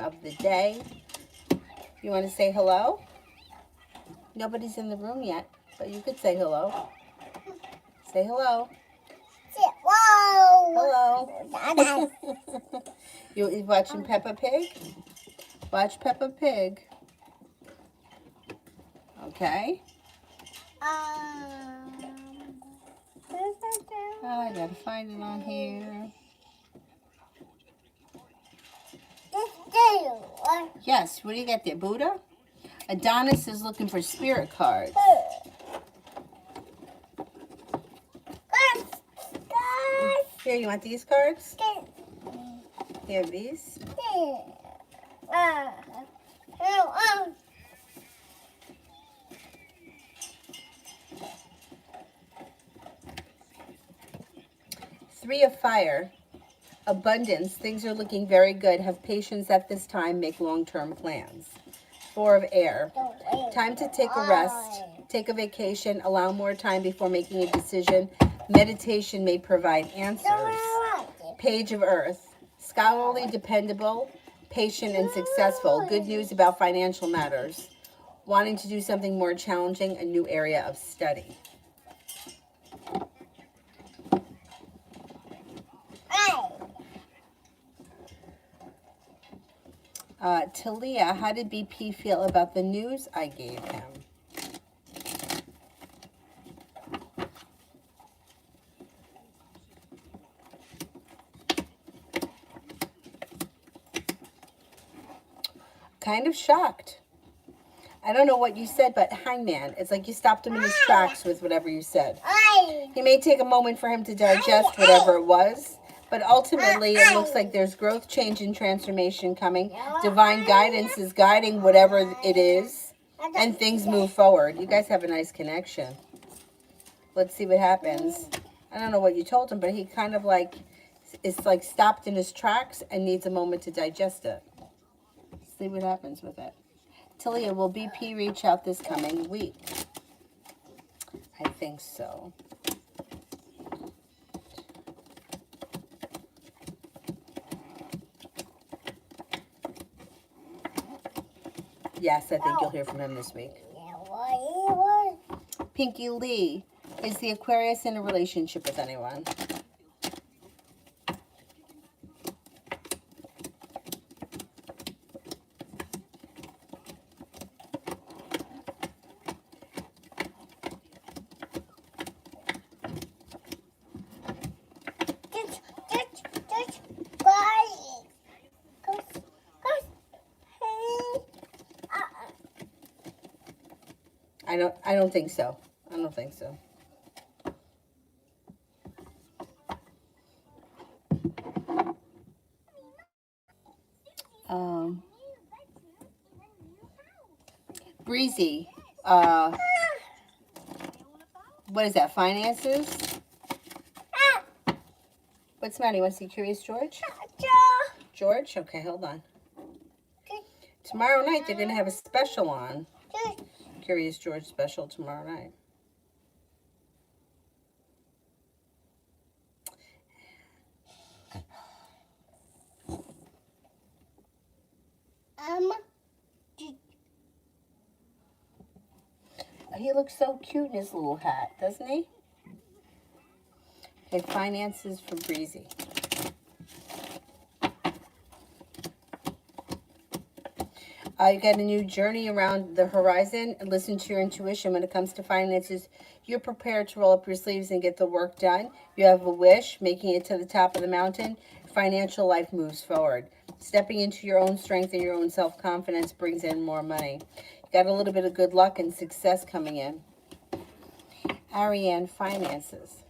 of the day. You want to say hello? Nobody's in the room yet, but you could say hello. Say hello. Hello. You watching Peppa Pig? Watch Peppa Pig. Okay. Oh, I gotta find it on here. Yes, what do you get there? Buddha? Adonis is looking for spirit cards. Here, you want these cards? You have these? Three of Fire. Abundance. Things are looking very good. Have patience at this time. Make long-term plans. Four of Air. Time to take a rest. Take a vacation. Allow more time before making a decision. Meditation may provide answers. Page of Earth. Scholarly, dependable, patient, and successful. Good news about financial matters. Wanting to do something more challenging. A new area of study. Talia, how did BP feel about the news I gave him? Kind of shocked. I don't know what you said, but Hangman, it's like you stopped him in his tracks with whatever you said. He may take a moment for him to digest whatever it was, but ultimately it looks like there's growth, change, and transformation coming. Divine guidance is guiding whatever it is, and things move forward. You guys have a nice connection. Let's see what happens. I don't know what you told him, but he kind of like, it's like stopped in his tracks and needs a moment to digest it. See what happens with it. Talia, will BP reach out this coming week? I think so. Yes, I think you'll hear from him this week. Pinky Lee, is the Aquarius in a relationship with anyone? I don't think so. I don't think so. Breezy. What is that? Finances? What's the matter? You want to see Curious George? George? Okay, hold on. Tomorrow night they're going to have a special on. Curious George special tomorrow night. He looks so cute in his little hat, doesn't he? Okay, finances for Breezy. You got a new journey around the horizon, and listen to your intuition when it comes to finances. You're prepared to roll up your sleeves and get the work done. You have a wish, making it to the top of the mountain. Financial life moves forward. Stepping into your own strength and your own self-confidence brings in more money. You got a little bit of good luck and success coming in. Ariane, finances.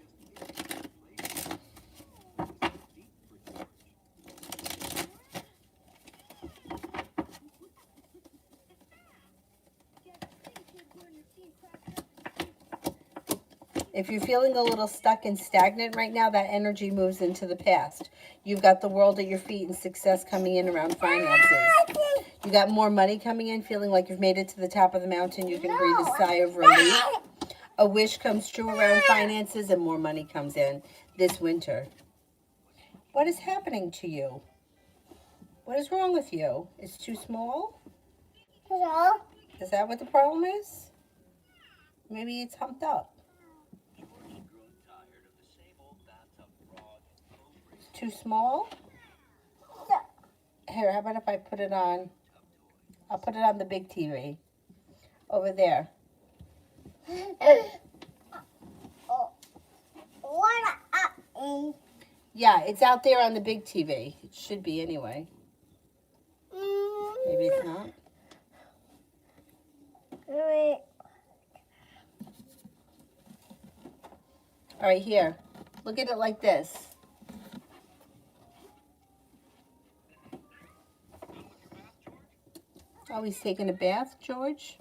If you're feeling a little stuck and stagnant right now, that energy moves into the past. You've got the world at your feet and success coming in around finances. You got more money coming in, feeling like you've made it to the top of the mountain. You can breathe a sigh of relief. A wish comes true around finances and more money comes in this winter. What is happening to you? What is wrong with you? It's too small? No. Is that what the problem is? Maybe it's humped up. It's too small? Here, how about if I put it on? I'll put it on the big TV. Over there. What? Yeah, it's out there on the big TV. It should be anyway. Maybe it's not. All right, here. Look at it like this. Oh, he's taking a bath, George?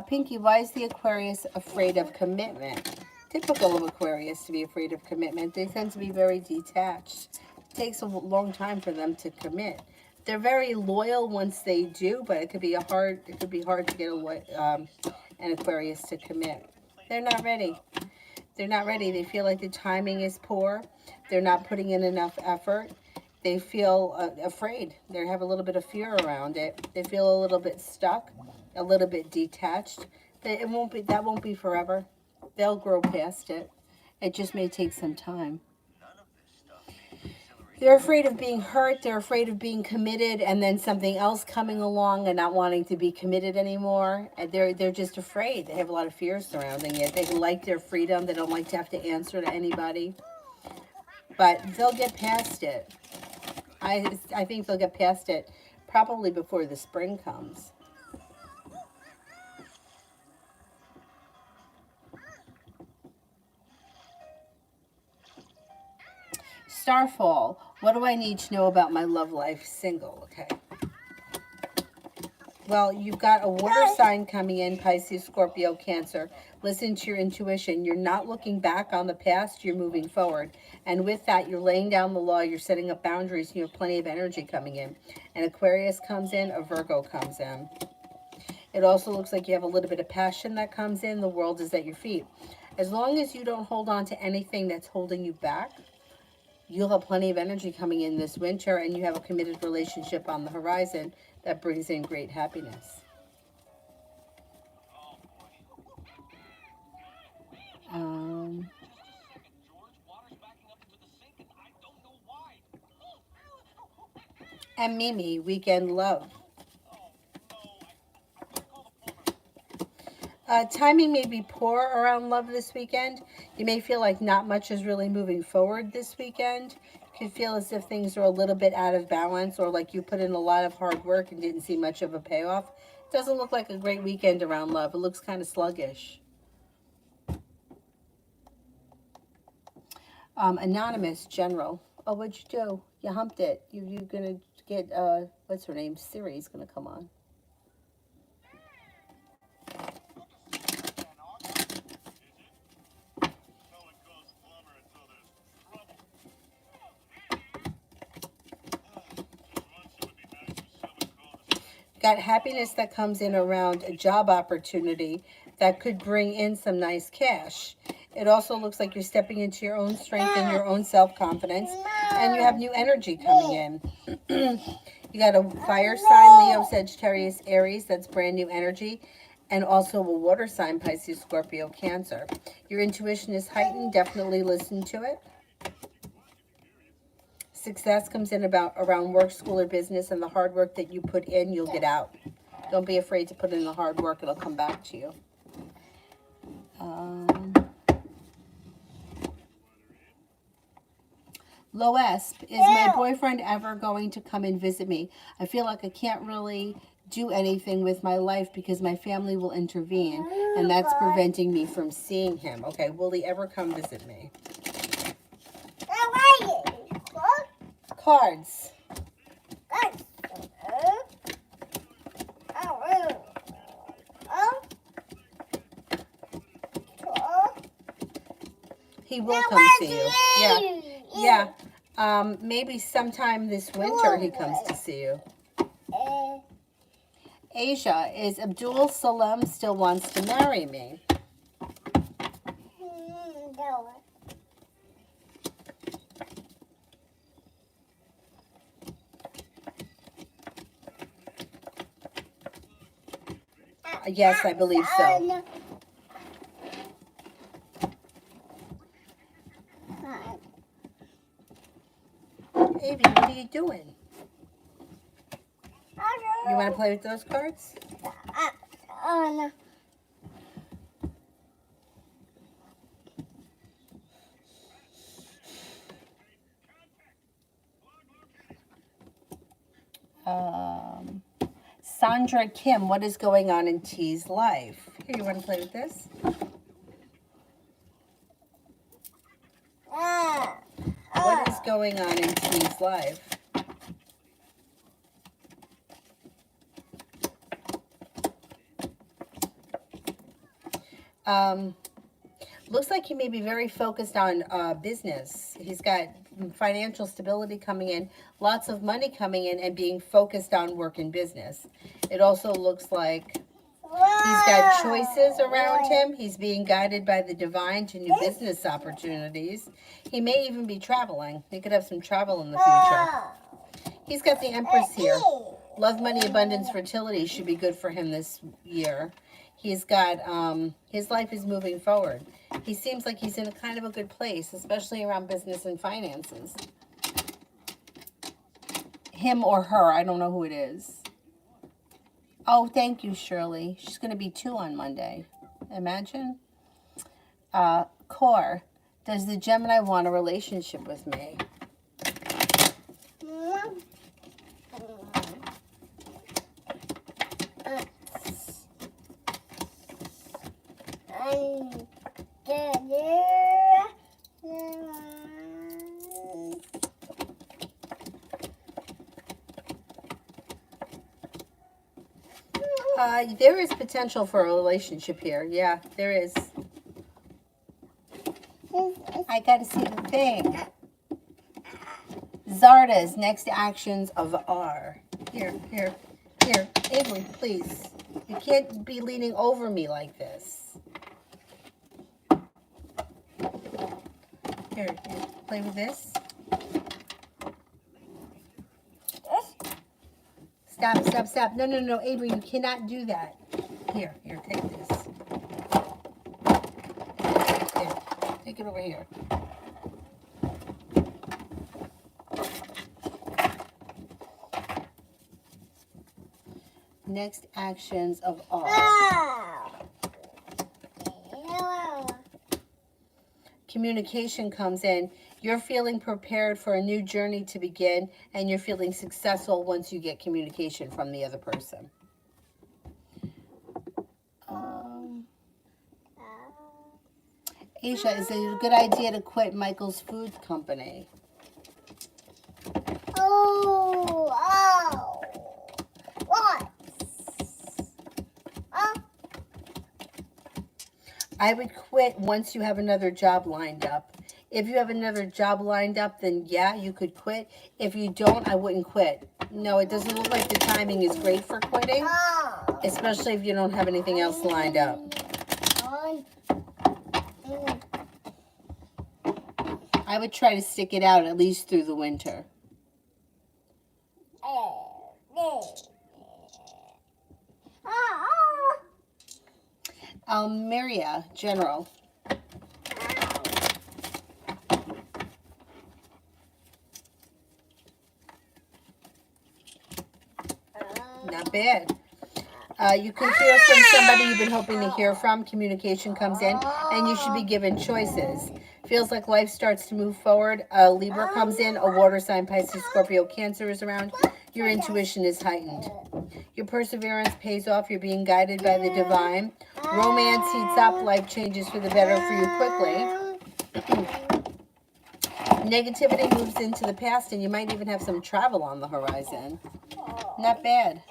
Pinky, why is the Aquarius afraid of commitment? Typical of Aquarius to be afraid of commitment. They tend to be very detached. It takes a long time for them to commit. They're very loyal once they do, but it could be hard to get an Aquarius to commit. They're not ready. They're not ready. They feel like the timing is poor. They're not putting in enough effort. They feel afraid. They have a little bit of fear around it. They feel a little bit stuck, a little bit detached. That won't be forever. They'll grow past it. It just may take some time. They're afraid of being hurt. They're afraid of being committed and then something else coming along and not wanting to be committed anymore. And they're just afraid. They have a lot of fears surrounding it. They like their freedom. They don't like to have to answer to anybody. But they'll get past it. I think they'll get past it probably before the spring comes. Starfall, what do I need to know about my love life? Single, okay. Well, you've got a water sign coming in, Pisces, Scorpio, Cancer. Listen to your intuition. You're not looking back on the past, you're moving forward. And with that, you're laying down the law, you're setting up boundaries, and you have plenty of energy coming in. An Aquarius comes in, a Virgo comes in. It also looks like you have a little bit of passion that comes in. The world is at your feet. As long as you don't hold on to anything that's holding you back, you'll have plenty of energy coming in this winter, and you have a committed relationship on the horizon that brings in great happiness. And Mimi, weekend love. Timing may be poor around love this weekend. You may feel like not much is really moving forward this weekend. You can feel as if things are a little bit out of balance, or like you put in a lot of hard work and didn't see much of a payoff. It doesn't look like a great weekend around love. It looks kind of sluggish. Anonymous, general. Oh, what'd you do? You humped it. You're going to get, what's her name? Siri's going to come on. Got happiness that comes in around a job opportunity that could bring in some nice cash. It also looks like you're stepping into your own strength and your own self-confidence, and you have new energy coming in. You got a fire sign, Leo, Sagittarius, Aries, that's brand new energy, and also a water sign, Pisces, Scorpio, Cancer. Your intuition is heightened. Definitely listen to it. Success comes in around work, school, or business, and the hard work that you put in, you'll get out. Don't be afraid to put in the hard work. It'll come back to you. Loesp, is my boyfriend ever going to come and visit me? I feel like I can't really do anything with my life because my family will intervene, and that's preventing me from seeing him. Okay, will he ever come visit me? Cards. He will come see you. Yeah. Maybe sometime this winter he comes to see you. Asia, is Abdul Salam still wants to marry me? Yes, I believe so. Avi, what are you doing? You want to play with those cards? Sandra Kim, what is going on in T's life? Here, you want to play with this? What is going on in T's life? Looks like he may be very focused on business. He's got financial stability coming in, lots of money coming in, and being focused on work and business. It also looks like he's got choices around him. He's being guided by the divine to new business opportunities. He may even be traveling. He could have some travel in the future. He's got the Empress here. Love, money, abundance, fertility should be good for him this year. He's got, his life is moving forward. He seems like he's in a kind of a good place, especially around business and finances. Him or her, I don't know who it is. Oh, thank you, Shirley. She's going to be 2 on Monday. Imagine. Core, does the Gemini want a relationship with me? There is potential for a relationship here. Yeah, there is. I gotta see the thing. Zarda's next actions of R. Here. Avery, please. You can't be leaning over me like this. Here, play with this. Stop. No, Avery, you cannot do that. Here, take this. Here, take it over here. Next actions of R. Communication comes in. You're feeling prepared for a new journey to begin, and you're feeling successful once you get communication from the other person. Aisha, is it a good idea to quit Michael's food company? What? I would quit once you have another job lined up. If you have another job lined up, then yeah, you could quit. If you don't, I wouldn't quit. No, it doesn't look like the timing is great for quitting, especially if you don't have anything else lined up. I would try to stick it out at least through the winter. Almeria, General. Not bad. You can hear from somebody you've been hoping to hear from. Communication comes in, and you should be given choices. Feels like life starts to move forward. Libra comes in. A water sign, Pisces, Scorpio, Cancer is around. Your intuition is heightened. Your perseverance pays off. You're being guided by the divine. Romance heats up. Life changes for the better for you quickly. Negativity moves into the past, and you might even have some travel on the horizon. Not bad.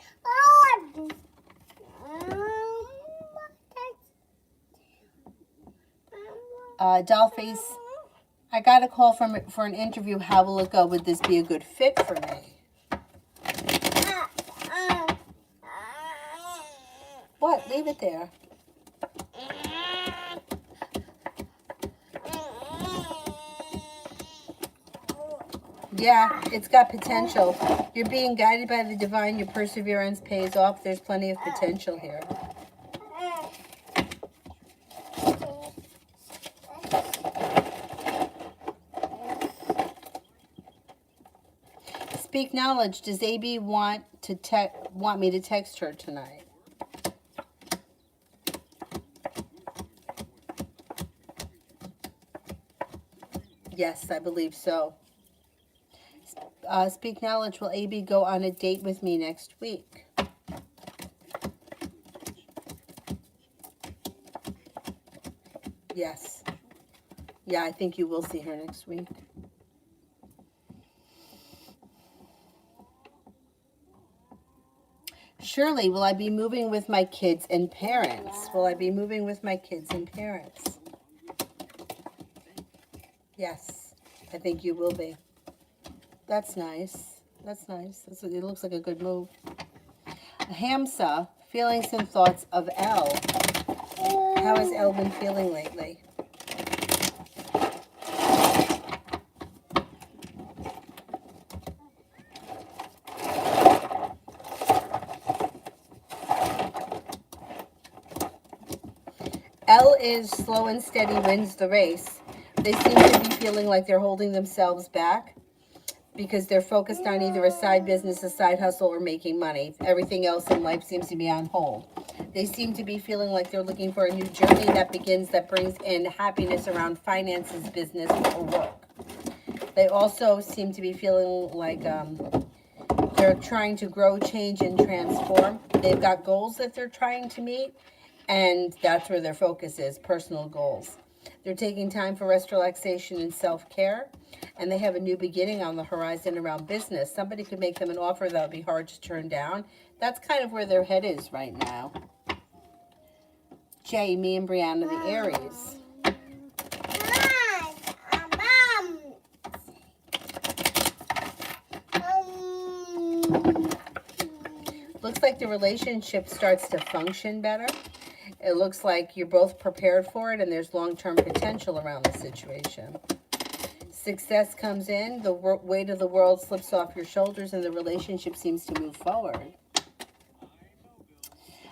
Dollface, I got a call for an interview. How will it go? Would this be a good fit for me? What? Leave it there. Yeah, it's got potential. You're being guided by the divine. Your perseverance pays off. There's plenty of potential here. Speak knowledge. Does AB want me to text her tonight? Yes, I believe so. Speak knowledge. Will AB go on a date with me next week? Yes. Yeah, I think you will see her next week. Shirley, will I be moving with my kids and parents? Will I be moving with my kids and parents? Yes, I think you will be. That's nice. That's nice. It looks like a good move. Hamsa, feelings and thoughts of Elle. How has Elle been feeling lately? Elle is slow and steady, wins the race. They seem to be feeling like they're holding themselves back because they're focused on either a side business, a side hustle, or making money. Everything else in life seems to be on hold. They seem to be feeling like they're looking for a new journey that brings in happiness around finances, business, or work. They also seem to be feeling like they're trying to grow, change, and transform. They've got goals that they're trying to meet, and that's where their focus is, personal goals. They're taking time for rest, relaxation, and self-care, and they have a new beginning on the horizon around business. Somebody could make them an offer that would be hard to turn down. That's kind of where their head is right now. Jay, me, and Brianna, the Aries. Looks like the relationship starts to function better. It looks like you're both prepared for it, and there's long-term potential around the situation. Success comes in, the weight of the world slips off your shoulders, and the relationship seems to move forward.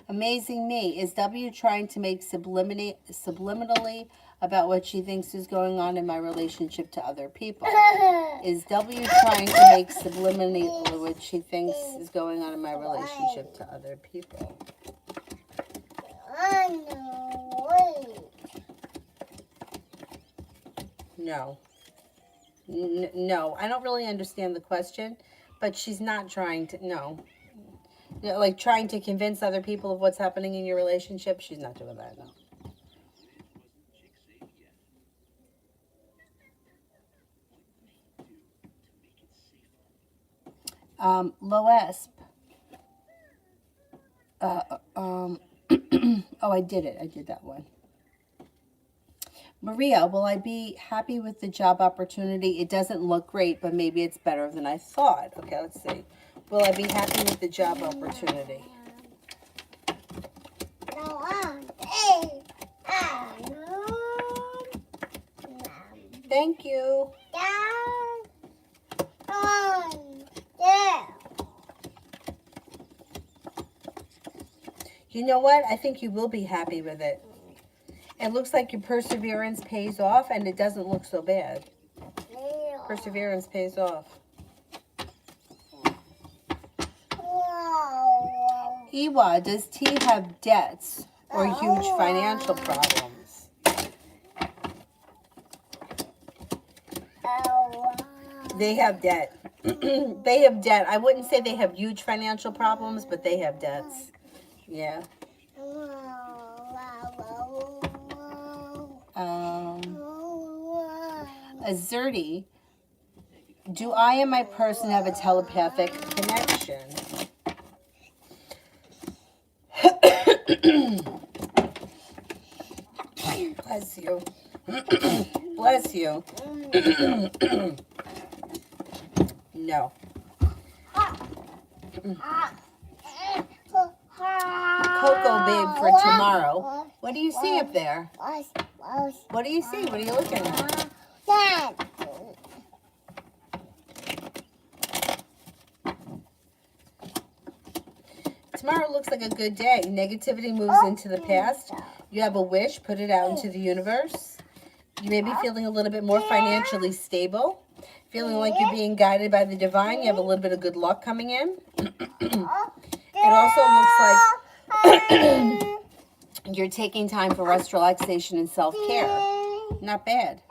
Amazing Me. Is W trying to make subliminally about what she thinks is going on in my relationship to other people? Is W trying to make subliminally what she thinks is going on in my relationship to other people? No. No, I don't really understand the question, but she's not trying to, no. Like trying to convince other people of what's happening in your relationship, she's not doing that, no. Loesp. Oh, I did it. I did that one. Maria, will I be happy with the job opportunity? It doesn't look great, but maybe it's better than I thought. Okay, let's see. Will I be happy with the job opportunity? Thank you. You know what? I think you will be happy with it. It looks like your perseverance pays off, and it doesn't look so bad. Perseverance pays off. Iwa, does T have debts or huge financial problems? They have debt. They have debt. I wouldn't say they have huge financial problems, but they have debts. Yeah. Azerti, do I and my person have a telepathic connection? Bless you. Bless you. No. Coco, babe, for tomorrow. What do you see up there? What do you see? What are you looking at? Tomorrow looks like a good day. Negativity moves into the past. You have a wish, put it out into the universe. You may be feeling a little bit more financially stable. Feeling like you're being guided by the divine. You have a little bit of good luck coming in. It also looks like you're taking time for rest, relaxation, and self-care. Not bad.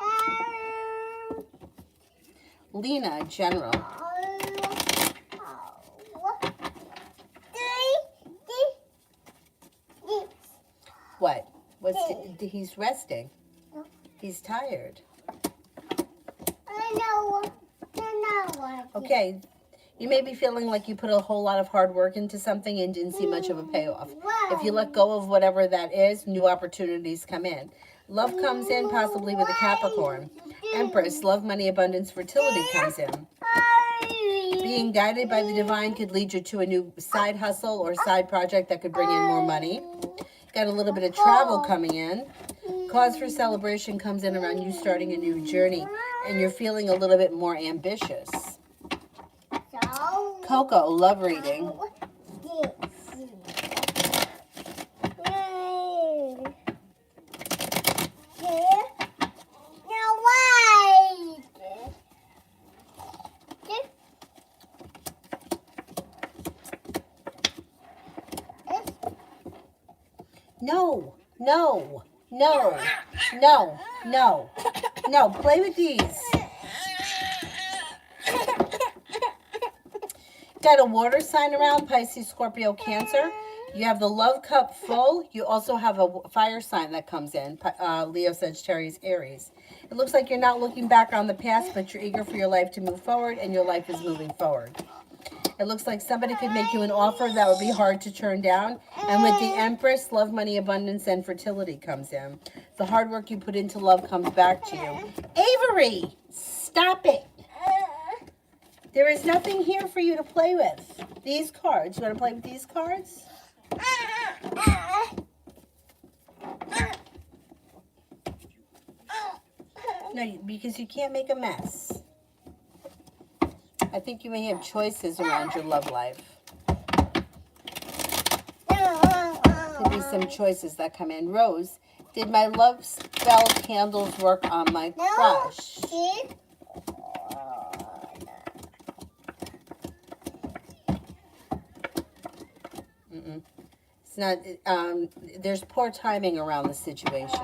Lena, general. What? He's resting. He's tired. Okay. You may be feeling like you put a whole lot of hard work into something and didn't see much of a payoff. If you let go of whatever that is, new opportunities come in. Love comes in, possibly with a Capricorn. Empress, love, money, abundance, fertility comes in. Being guided by the divine could lead you to a new side hustle or side project that could bring in more money. Got a little bit of travel coming in. Cause for celebration comes in around you starting a new journey, and you're feeling a little bit more ambitious. Coco, love reading. No, no, no, no, no, no. Play with these. Got a water sign around, Pisces, Scorpio, Cancer. You have the love cup full. You also have a fire sign that comes in, Leo, Sagittarius, Aries. It looks like you're not looking back on the past, but you're eager for your life to move forward, and your life is moving forward. It looks like somebody could make you an offer that would be hard to turn down. And with the Empress, love, money, abundance, and fertility comes in. The hard work you put into love comes back to you. Avery, stop it. There is nothing here for you to play with. These cards. You want to play with these cards? No, because you can't make a mess. I think you may have choices around your love life. Could be some choices that come in. Rose, did my love spell candles work on my crush? It's not, there's poor timing around the situation.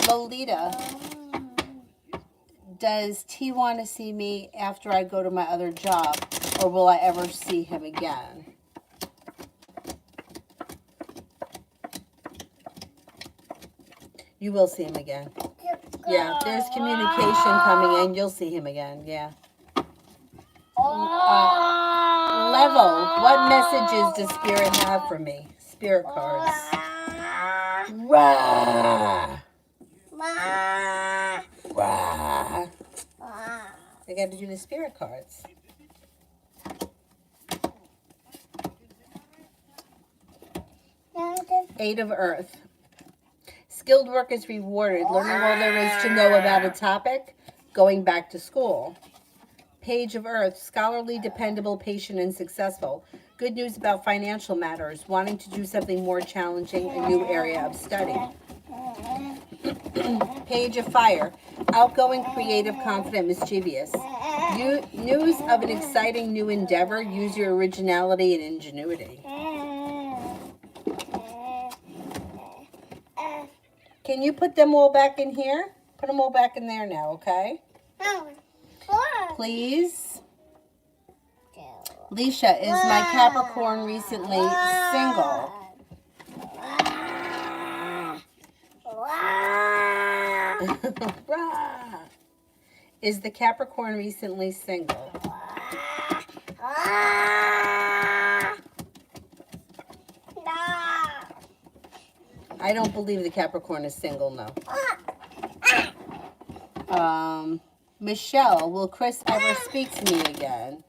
Lolita, does T want to see me after I go to my other job, or will I ever see him again? You will see him again. Yeah, there's communication coming in. You'll see him again, yeah. Level, what messages does Spirit have for me? Spirit cards. Rah! Rah! I got to do the Spirit cards. Eight of Earth. Skilled work is rewarded. Learning all there is to know about a topic. Going back to school. Page of Earth. Scholarly, dependable, patient, and successful. Good news about financial matters. Wanting to do something more challenging. A new area of study. Page of Fire. Outgoing, creative, confident, mischievous. News of an exciting new endeavor. Use your originality and ingenuity. Can you put them all back in here? Put them all back in there now, okay? Please. Leisha, is my Capricorn recently single? Is the Capricorn recently single? I don't believe the Capricorn is single, no. Michelle, will Chris ever speak to me again?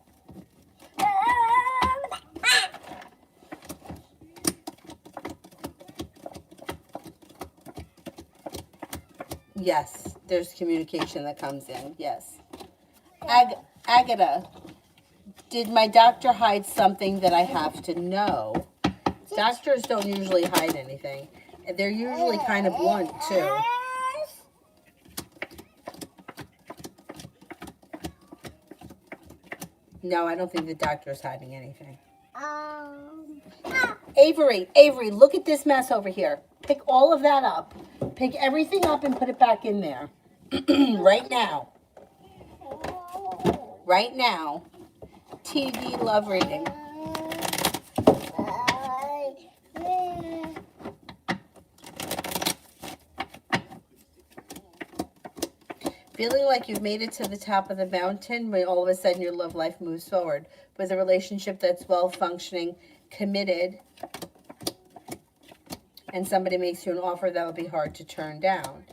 Yes, there's communication that comes in, yes. Agatha, did my doctor hide something that I have to know? Doctors don't usually hide anything. They're usually kind of blunt, too. No, I don't think the doctor is hiding anything. Um. Avery, look at this mess over here. Pick all of that up. Pick everything up and put it back in there. Right now. Right now. TV love reading. Feeling like you've made it to the top of the mountain when all of a sudden your love life moves forward with a relationship that's well functioning, committed, and somebody makes you an offer that will be hard to turn down.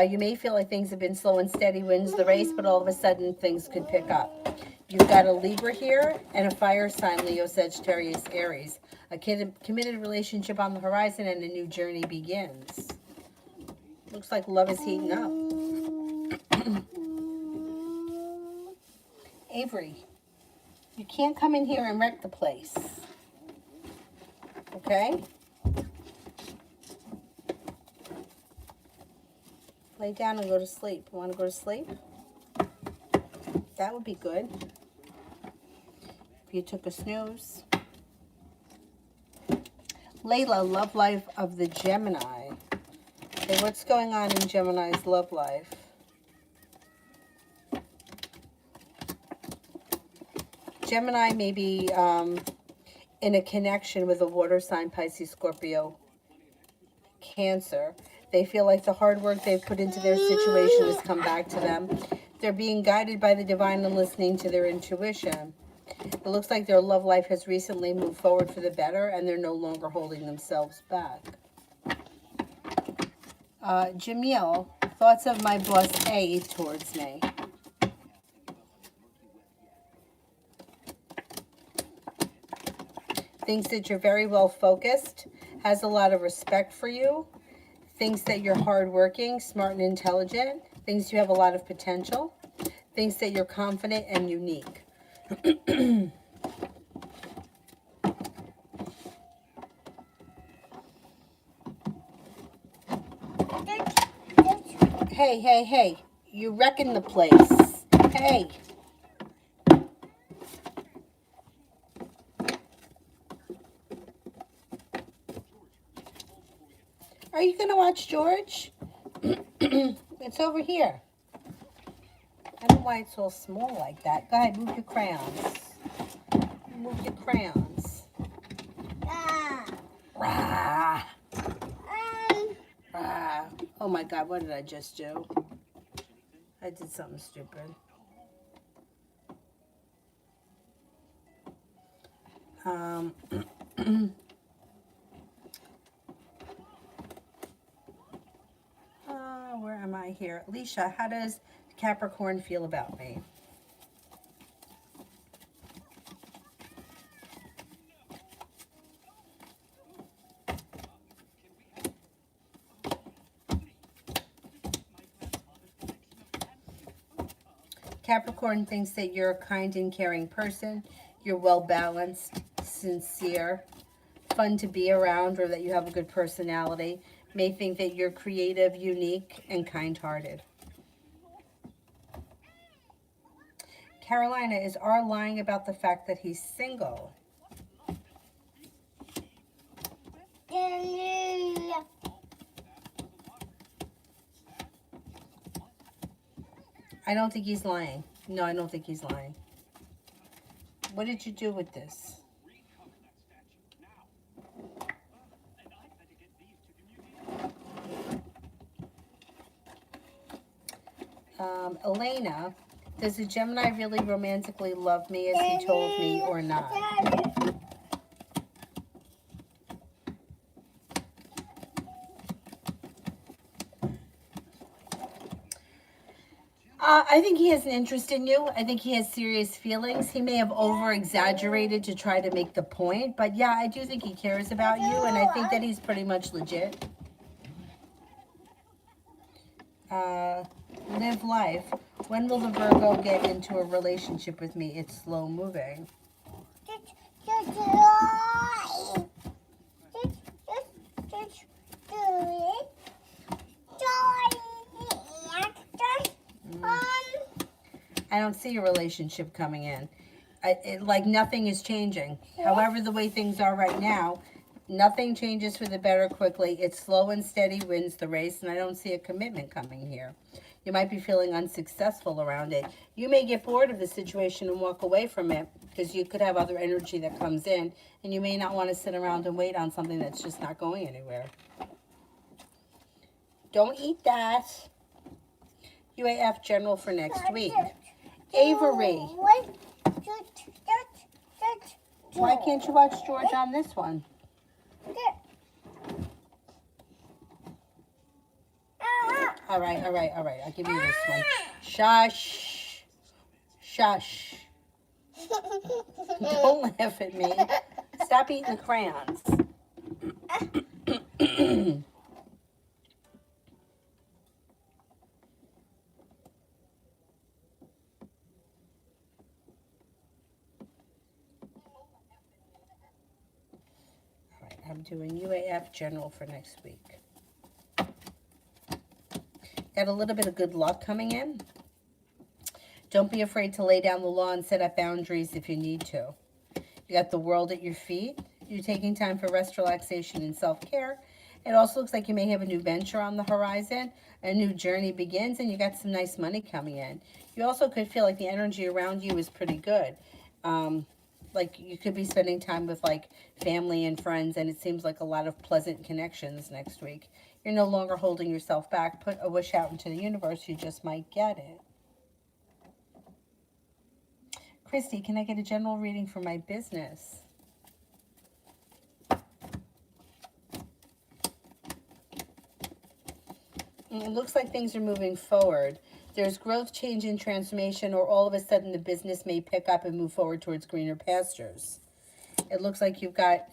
You may feel like things have been slow and steady wins the race, but all of a sudden things could pick up. You've got a Libra here and a fire sign, Leo, Sagittarius, Aries. A committed relationship on the horizon and a new journey begins. Looks like love is heating up. Avery, you can't come in here and wreck the place. Okay? Lay down and go to sleep. You want to go to sleep? That would be good. If you took a snooze. Layla, love life of the Gemini. Okay, what's going on in Gemini's love life? Gemini may be in a connection with a water sign, Pisces, Scorpio, Cancer. They feel like the hard work they've put into their situation has come back to them. They're being guided by the divine and listening to their intuition. It looks like their love life has recently moved forward for the better, and they're no longer holding themselves back. Jamil, thoughts of my boss A towards me. Thinks that you're very well focused, has a lot of respect for you, thinks that you're hardworking, smart and intelligent, thinks you have a lot of potential, thinks that you're confident and unique. Hey, you're wrecking the place. Hey. Are you going to watch George? It's over here. I don't know why it's all small like that. Go ahead, move your crayons. Move your crayons. Rah. Rah. Oh my God, what did I just do? I did something stupid. Where am I here? Alicia, how does Capricorn feel about me? Capricorn thinks that you're a kind and caring person. You're well balanced, sincere, fun to be around, or that you have a good personality. May think that you're creative, unique, and kind-hearted. Carolina, is R lying about the fact that he's single? I don't think he's lying. No, I don't think he's lying. What did you do with this? Elena, does a Gemini really romantically love me as he told me or not? I think he has an interest in you. I think he has serious feelings. He may have over-exaggerated to try to make the point. But yeah, I do think he cares about you. And I think that he's pretty much legit. Live life. When will the Virgo get into a relationship with me? It's slow moving. I don't see a relationship coming in. Like nothing is changing. However, the way things are right now, nothing changes for the better quickly. It's slow and steady wins the race, and I don't see a commitment coming here. You might be feeling unsuccessful around it. You may get bored of the situation and walk away from it because you could have other energy that comes in, and you may not want to sit around and wait on something that's just not going anywhere. Don't eat that. UAF General for next week. Avery. Why can't you watch George on this one? All right. I'll give you this one. Shush. Shush. Don't laugh at me. Stop eating the crayons. I'm doing UAF General for next week. Got a little bit of good luck coming in. Don't be afraid to lay down the law and set up boundaries if you need to. You got the world at your feet. You're taking time for rest, relaxation, and self-care. It also looks like you may have a new venture on the horizon. A new journey begins, and you got some nice money coming in. You also could feel like the energy around you is pretty good. Like you could be spending time with like family and friends, and it seems like a lot of pleasant connections next week. You're no longer holding yourself back. Put a wish out into the universe. You just might get it. Christy, can I get a general reading for my business? It looks like things are moving forward. There's growth, change, and transformation, or all of a sudden the business may pick up and move forward towards greener pastures. It looks like you've got,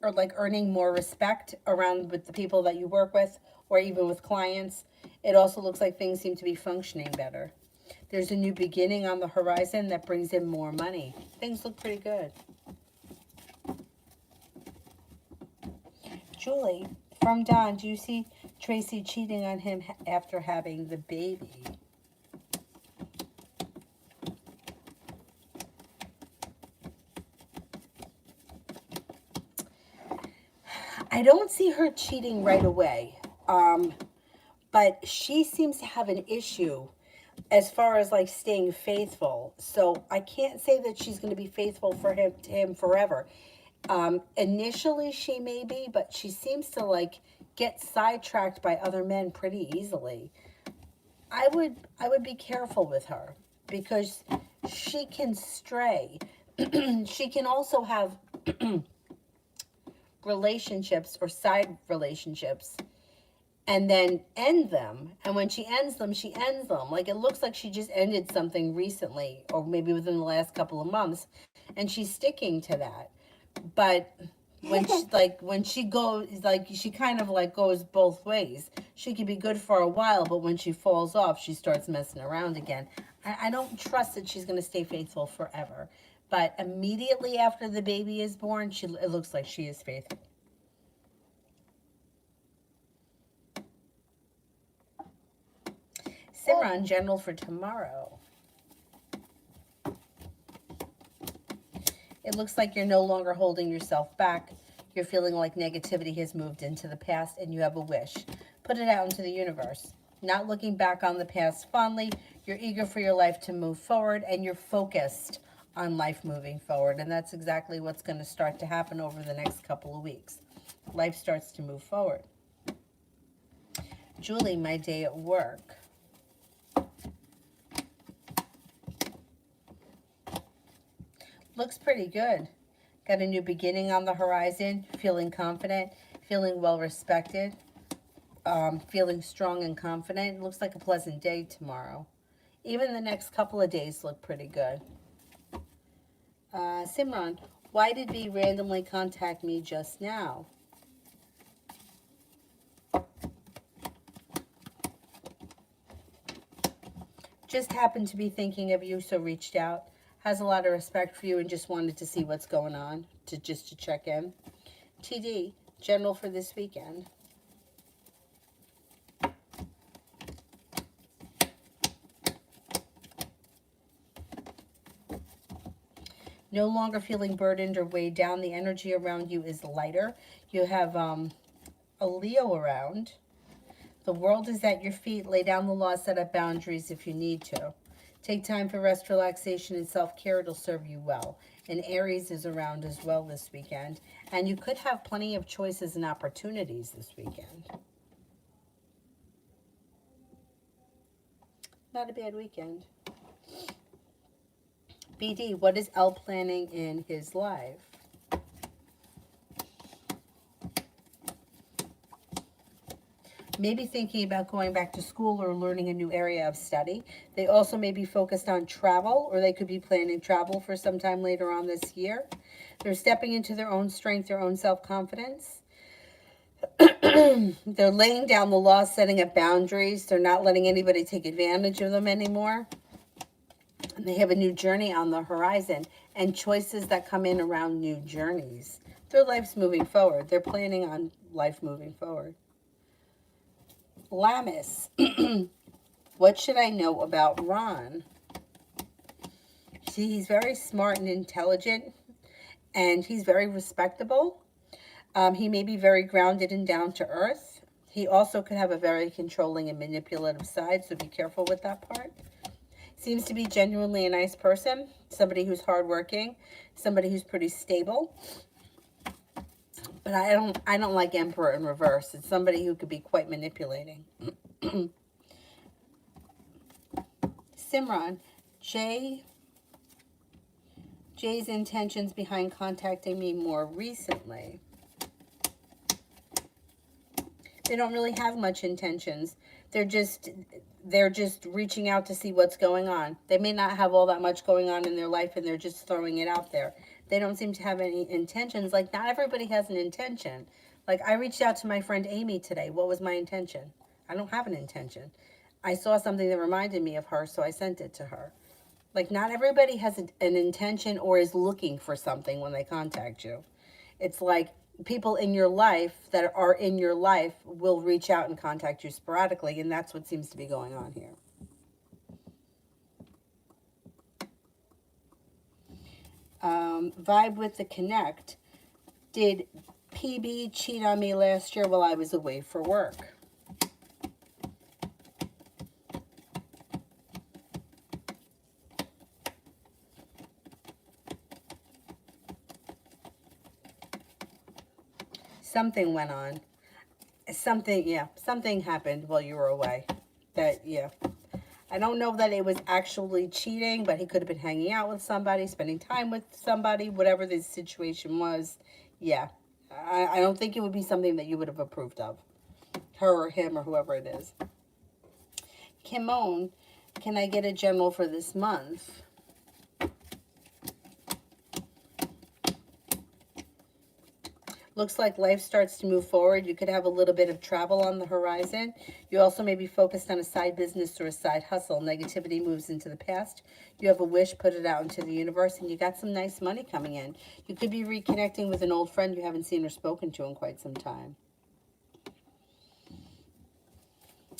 or like earning more respect around with the people that you work with, or even with clients. It also looks like things seem to be functioning better. There's a new beginning on the horizon that brings in more money. Things look pretty good. Julie, from Don, do you see Tracy cheating on him after having the baby? I don't see her cheating right away, but she seems to have an issue as far as like staying faithful. So I can't say that she's going to be faithful to him forever. Initially she may be, but she seems to like get sidetracked by other men pretty easily. I would be careful with her because she can stray. She can also have relationships or side relationships and then end them. And when she ends them, she ends them. Like it looks like she just ended something recently or maybe within the last couple of months, and she's sticking to that. But when she goes, like she kind of like goes both ways. She can be good for a while, but when she falls off, she starts messing around again. I don't trust that she's going to stay faithful forever. But immediately after the baby is born, it looks like she is faithful. Simran, general for tomorrow. It looks like you're no longer holding yourself back. You're feeling like negativity has moved into the past and you have a wish. Put it out into the universe. Not looking back on the past fondly. You're eager for your life to move forward and you're focused on life moving forward. And that's exactly what's going to start to happen over the next couple of weeks. Life starts to move forward. Julie, my day at work. Looks pretty good. Got a new beginning on the horizon, feeling confident, feeling well respected, feeling strong and confident. Looks like a pleasant day tomorrow. Even the next couple of days look pretty good. Simran, why did V randomly contact me just now? Just happened to be thinking of you, so reached out. Has a lot of respect for you and just wanted to see what's going on, to check in. TD, general for this weekend. No longer feeling burdened or weighed down. The energy around you is lighter. You have a Leo around. The world is at your feet. Lay down the law, set up boundaries if you need to. Take time for rest, relaxation, and self-care. It'll serve you well. And Aries is around as well this weekend. And you could have plenty of choices and opportunities this weekend. Not a bad weekend. BD, what is L planning in his life? Maybe thinking about going back to school or learning a new area of study. They also may be focused on travel, or they could be planning travel for some time later on this year. They're stepping into their own strength, their own self-confidence. They're laying down the law, setting up boundaries. They're not letting anybody take advantage of them anymore. And they have a new journey on the horizon and choices that come in around new journeys. Their life's moving forward. They're planning on life moving forward. Lammas, what should I know about Ron? See, he's very smart and intelligent, and he's very respectable. He may be very grounded and down to earth. He also could have a very controlling and manipulative side, so be careful with that part. Seems to be genuinely a nice person, somebody who's hardworking, somebody who's pretty stable. But I don't like Emperor in reverse. It's somebody who could be quite manipulating. Simran, Jay's intentions behind contacting me more recently. They don't really have much intentions. They're just reaching out to see what's going on. They may not have all that much going on in their life, and they're just throwing it out there. They don't seem to have any intentions. Like, not everybody has an intention. Like, I reached out to my friend Amy today. What was my intention? I don't have an intention. I saw something that reminded me of her, so I sent it to her. Like, not everybody has an intention or is looking for something when they contact you. It's like people in your life that are in your life will reach out and contact you sporadically, and that's what seems to be going on here. Vibe with the Connect. Did PB cheat on me last year while I was away for work? Something went on. Something happened while you were away. I don't know that it was actually cheating, but he could have been hanging out with somebody, spending time with somebody, whatever the situation was. Yeah. I don't think it would be something that you would have approved of. Her or him or whoever it is. Kimon, can I get a general for this month? Looks like life starts to move forward. You could have a little bit of travel on the horizon. You also may be focused on a side business or a side hustle. Negativity moves into the past. You have a wish, put it out into the universe, and you got some nice money coming in. You could be reconnecting with an old friend you haven't seen or spoken to in quite some time.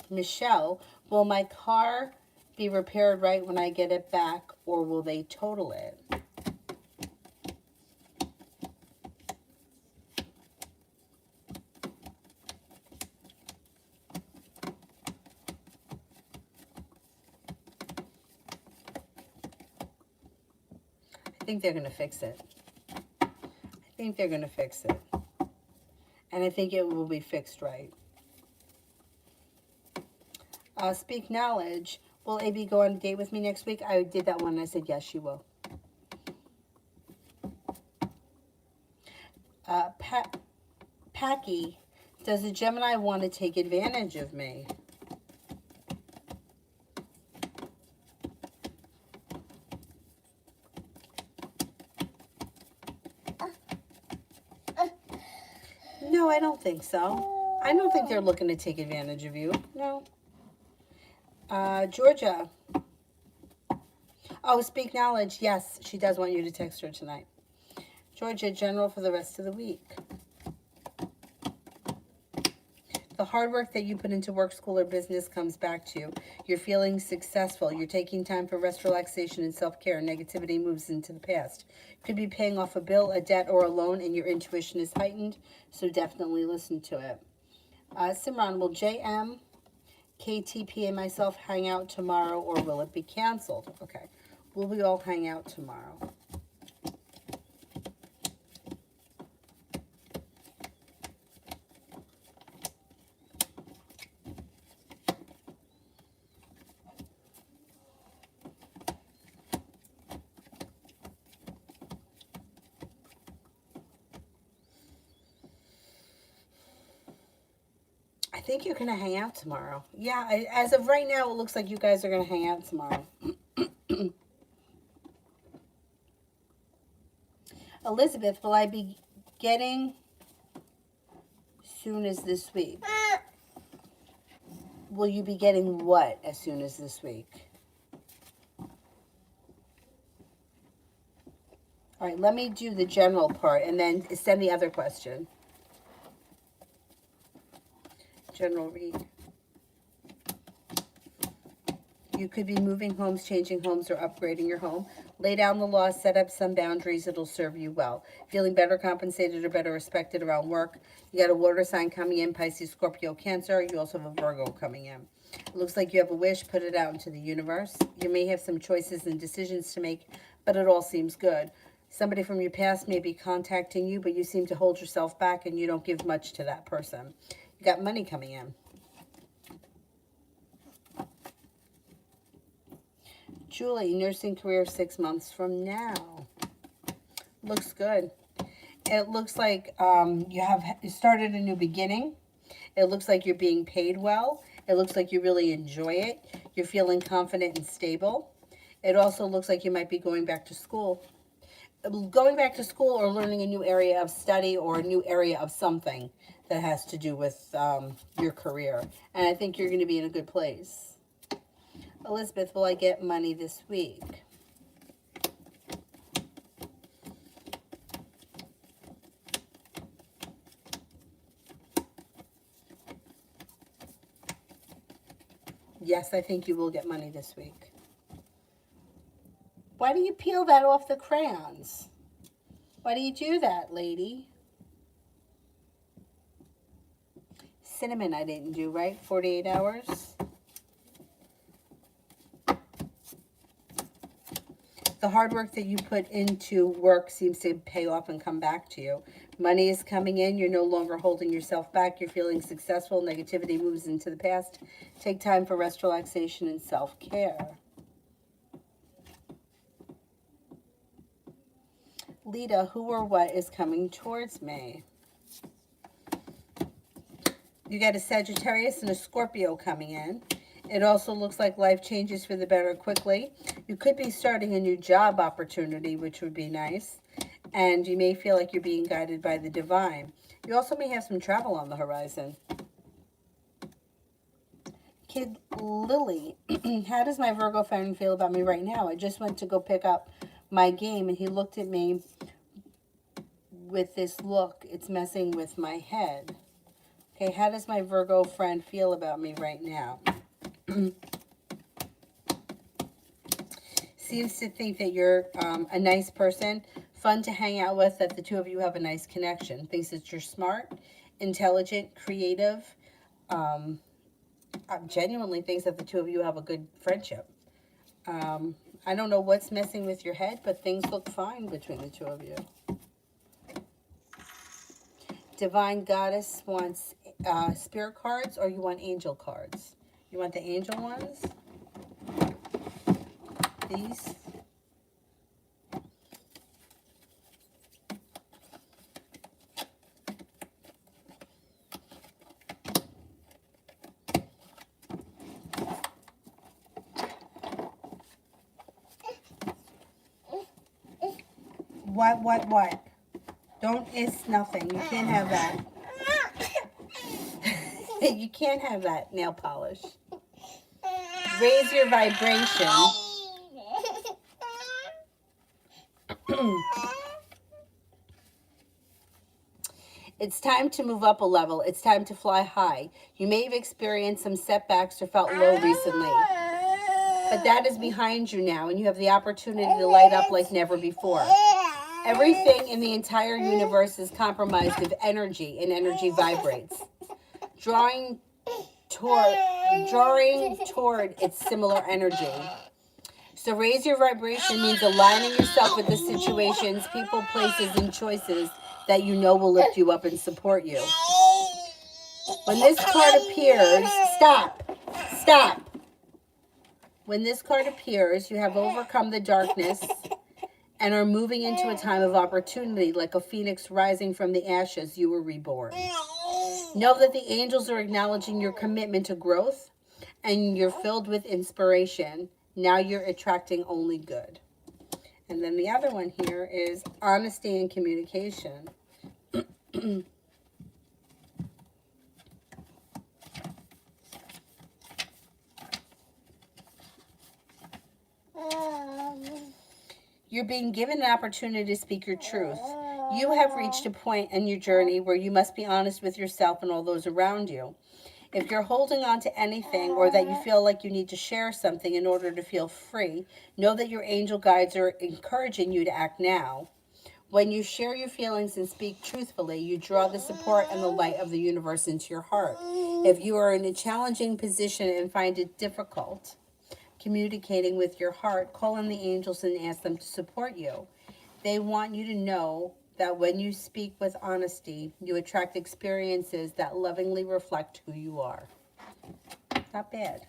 Michelle, will my car be repaired right when I get it back, or will they total it? I think they're going to fix it. And I think it will be fixed right. Speak knowledge. Will AB go on a date with me next week? I did that one and I said yes, she will. Packy, does a Gemini want to take advantage of me? No, I don't think so. I don't think they're looking to take advantage of you. No. Georgia. Oh, speak knowledge. Yes, she does want you to text her tonight. Georgia, general for the rest of the week. The hard work that you put into work, school, or business comes back to you. You're feeling successful. You're taking time for rest, relaxation, and self-care. Negativity moves into the past. You could be paying off a bill, a debt, or a loan, and your intuition is heightened, so definitely listen to it. Simran, will JM, KTP, and myself hang out tomorrow, or will it be canceled? Okay. Will we all hang out tomorrow? I think you're going to hang out tomorrow. Yeah, as of right now, it looks like you guys are going to hang out tomorrow. Elizabeth, will I be getting soon as this week? Will you be getting what as soon as this week? All right, let me do the general part and then send the other question. General read. You could be moving homes, changing homes, or upgrading your home. Lay down the law, set up some boundaries. It'll serve you well. Feeling better compensated or better respected around work. You got a water sign coming in, Pisces, Scorpio, Cancer. You also have a Virgo coming in. It looks like you have a wish. Put it out into the universe. You may have some choices and decisions to make, but it all seems good. Somebody from your past may be contacting you, but you seem to hold yourself back and you don't give much to that person. You got money coming in. Julie, nursing career 6 months from now. Looks good. It looks like you have started a new beginning. It looks like you're being paid well. It looks like you really enjoy it. You're feeling confident and stable. It also looks like you might be going back to school. Going back to school or learning a new area of study or a new area of something that has to do with your career. And I think you're going to be in a good place. Elizabeth, will I get money this week? Yes, I think you will get money this week. Why do you peel that off the crayons? Why do you do that, lady? Cinnamon I didn't do, right? 48 hours. The hard work that you put into work seems to pay off and come back to you. Money is coming in. You're no longer holding yourself back. You're feeling successful. Negativity moves into the past. Take time for rest, relaxation, and self-care. Lita, who or what is coming towards me? You got a Sagittarius and a Scorpio coming in. It also looks like life changes for the better quickly. You could be starting a new job opportunity, which would be nice. And you may feel like you're being guided by the divine. You also may have some travel on the horizon. Kid Lily, how does my Virgo friend feel about me right now? I just went to go pick up my game and he looked at me with this look. It's messing with my head. Okay, how does my Virgo friend feel about me right now? Seems to think that you're a nice person, fun to hang out with, that the two of you have a nice connection. Thinks that you're smart, intelligent, creative. Genuinely thinks that the two of you have a good friendship. I don't know what's messing with your head, but things look fine between the two of you. Divine Goddess wants spirit cards, or you want angel cards? You want the angel ones? These? What? Don't, it's nothing. You can't have that. You can't have that nail polish. Raise your vibration. It's time to move up a level. It's time to fly high. You may have experienced some setbacks or felt low recently, but that is behind you now, and you have the opportunity to light up like never before. Everything in the entire universe is comprised of energy, and energy vibrates, drawing toward its similar energy. So raise your vibration means aligning yourself with the situations, people, places, and choices that you know will lift you up and support you. When this card appears, stop. When this card appears, you have overcome the darkness and are moving into a time of opportunity. Like a phoenix rising from the ashes, you were reborn. Know that the angels are acknowledging your commitment to growth, and you're filled with inspiration. Now you're attracting only good. And then the other one here is honesty and communication. You're being given an opportunity to speak your truth. You have reached a point in your journey where you must be honest with yourself and all those around you. If you're holding on to anything, or that you feel like you need to share something in order to feel free, know that your angel guides are encouraging you to act now. When you share your feelings and speak truthfully, you draw the support and the light of the universe into your heart. If you are in a challenging position and find it difficult communicating with your heart, call on the angels and ask them to support you. They want you to know that when you speak with honesty, you attract experiences that lovingly reflect who you are. Not bad.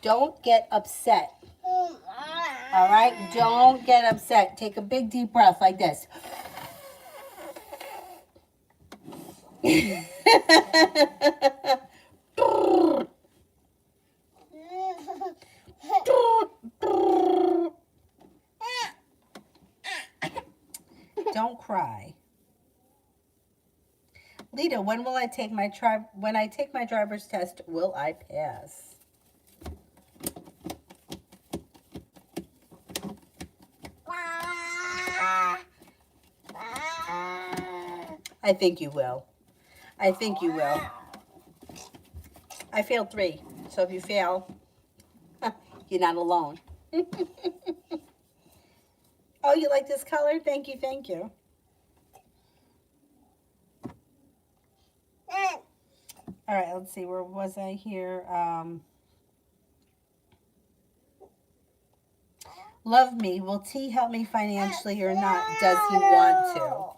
Don't get upset. All right? Don't get upset. Take a big deep breath like this. Don't cry. Lita, when I take my driver's test, will I pass? I think you will. I think you will. I failed 3. So if you fail, you're not alone. Oh, you like this color? Thank you, thank you. All right, let's see. Where was I here? Love me. Will T help me financially or not? Does he want to?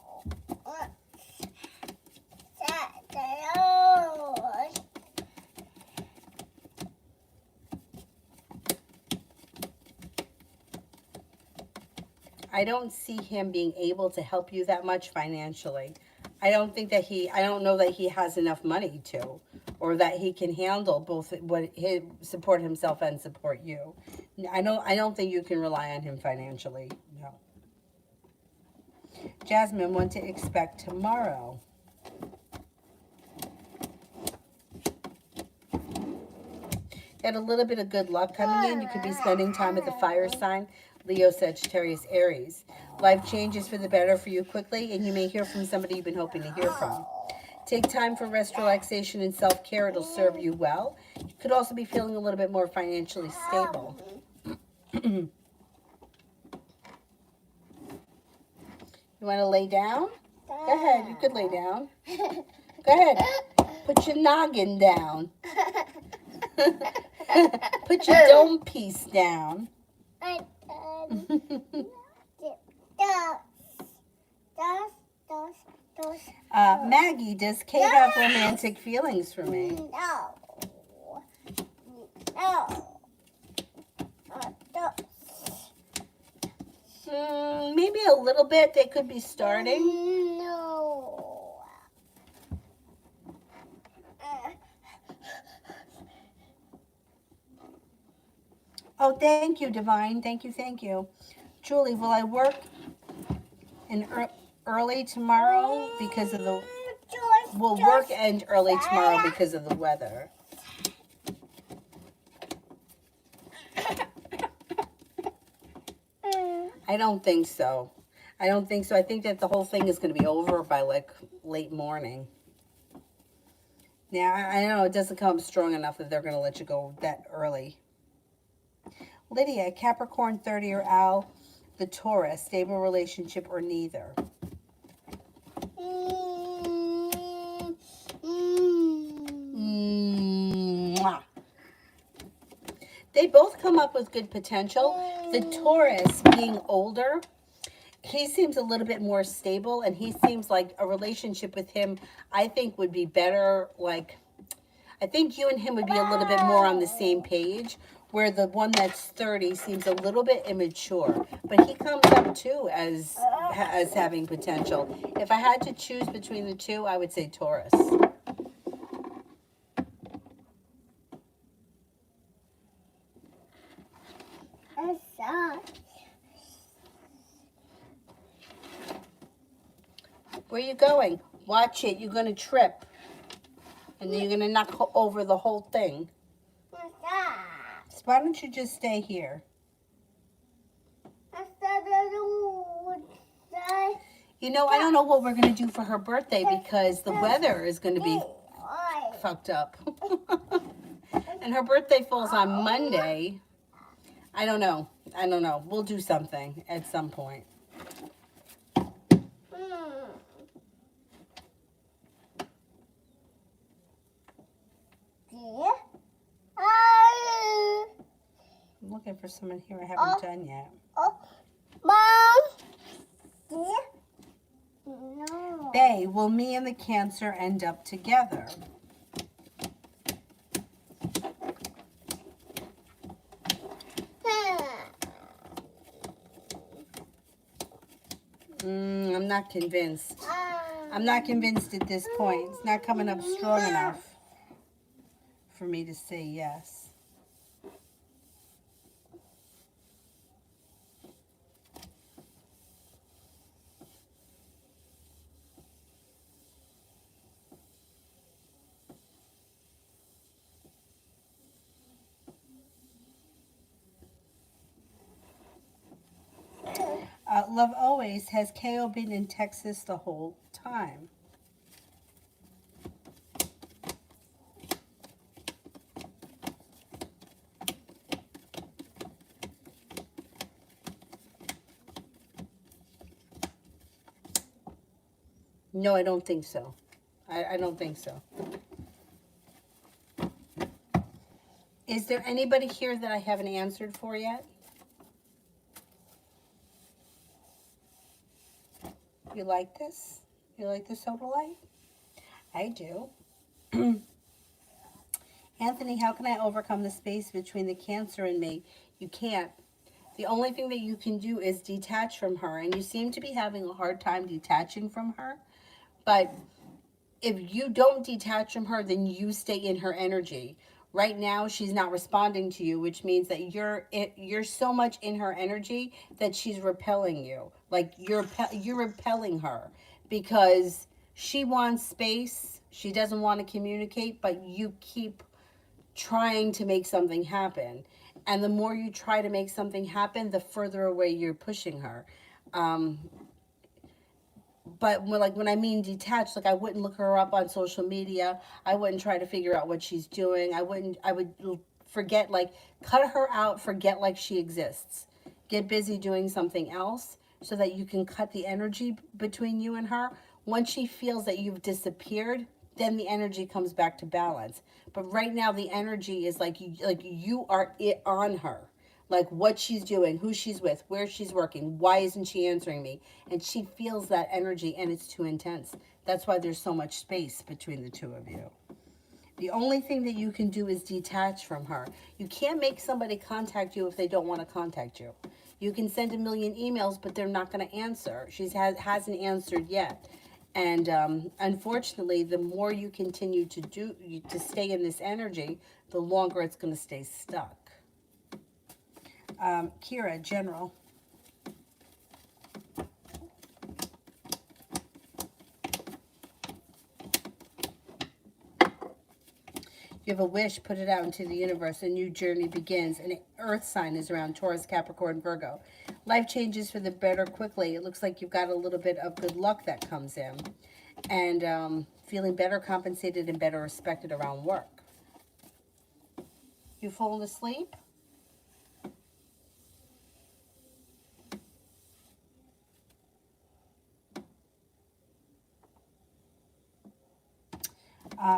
I don't see him being able to help you that much financially. I don't know that he has enough money to, or that he can handle both support himself and support you. I don't think you can rely on him financially. No. Jasmine, what to expect tomorrow? Got a little bit of good luck coming in. You could be spending time at the fire sign. Leo, Sagittarius, Aries. Life changes for the better for you quickly, and you may hear from somebody you've been hoping to hear from. Take time for rest, relaxation, and self-care. It'll serve you well. You could also be feeling a little bit more financially stable. You want to lay down? Go ahead. You could lay down. Go ahead. Put your noggin down. Put your dome piece down. Maggie, does Kate have romantic feelings for me? No. Maybe a little bit. They could be starting. No. Oh, thank you, Divine. Thank you, thank you. Julie, will I work early tomorrow because of the... Will work end early tomorrow because of the weather? I don't think so. I don't think so. I think that the whole thing is going to be over by like late morning. Now, I know it doesn't come strong enough that they're going to let you go that early. Lydia, Capricorn 30 or Al, the Taurus, stable relationship or neither? Mwah. They both come up with good potential. The Taurus, being older, he seems a little bit more stable, and he seems like a relationship with him, I think, would be better. Like, I think you and him would be a little bit more on the same page, where the one that's 30 seems a little bit immature. But he comes up, too, as having potential. If I had to choose between the two, I would say Taurus. Where are you going? Watch it. You're going to trip. And then you're going to knock over the whole thing. So why don't you just stay here? You know, I don't know what we're going to do for her birthday because the weather is going to be fucked up. And her birthday falls on Monday. I don't know. We'll do something at some point. I'm looking for someone here I haven't done yet. Mom. No. Bae, will me and the Cancer end up together? I'm not convinced. I'm not convinced at this point. It's not coming up strong enough for me to say yes. Love always. Has KO been in Texas the whole time? No, I don't think so. I don't think so. Is there anybody here that I haven't answered for yet? You like this? You like the soda light? I do. Anthony, how can I overcome the space between the Cancer and me? You can't. The only thing that you can do is detach from her. And you seem to be having a hard time detaching from her. But if you don't detach from her, then you stay in her energy. Right now, she's not responding to you, which means that you're so much in her energy that she's repelling you. Like you're repelling her because she wants space. She doesn't want to communicate, but you keep trying to make something happen. And the more you try to make something happen, the further away you're pushing her. But when I mean detached, like I wouldn't look her up on social media. I wouldn't try to figure out what she's doing. I would forget, like cut her out, forget like she exists. Get busy doing something else so that you can cut the energy between you and her. Once she feels that you've disappeared, then the energy comes back to balance. But right now the energy is like you are it on her. Like what she's doing, who she's with, where she's working, why isn't she answering me? And she feels that energy and it's too intense. That's why there's so much space between the two of you. The only thing that you can do is detach from her. You can't make somebody contact you if they don't want to contact you. You can send a million emails, but they're not going to answer. She hasn't answered yet. And unfortunately, the more you continue to stay in this energy, the longer it's going to stay stuck. Kira, general. You have a wish, put it out into the universe. A new journey begins. An earth sign is around Taurus, Capricorn, Virgo. Life changes for the better quickly. It looks like you've got a little bit of good luck that comes in. And feeling better compensated and better respected around work. You fallen asleep?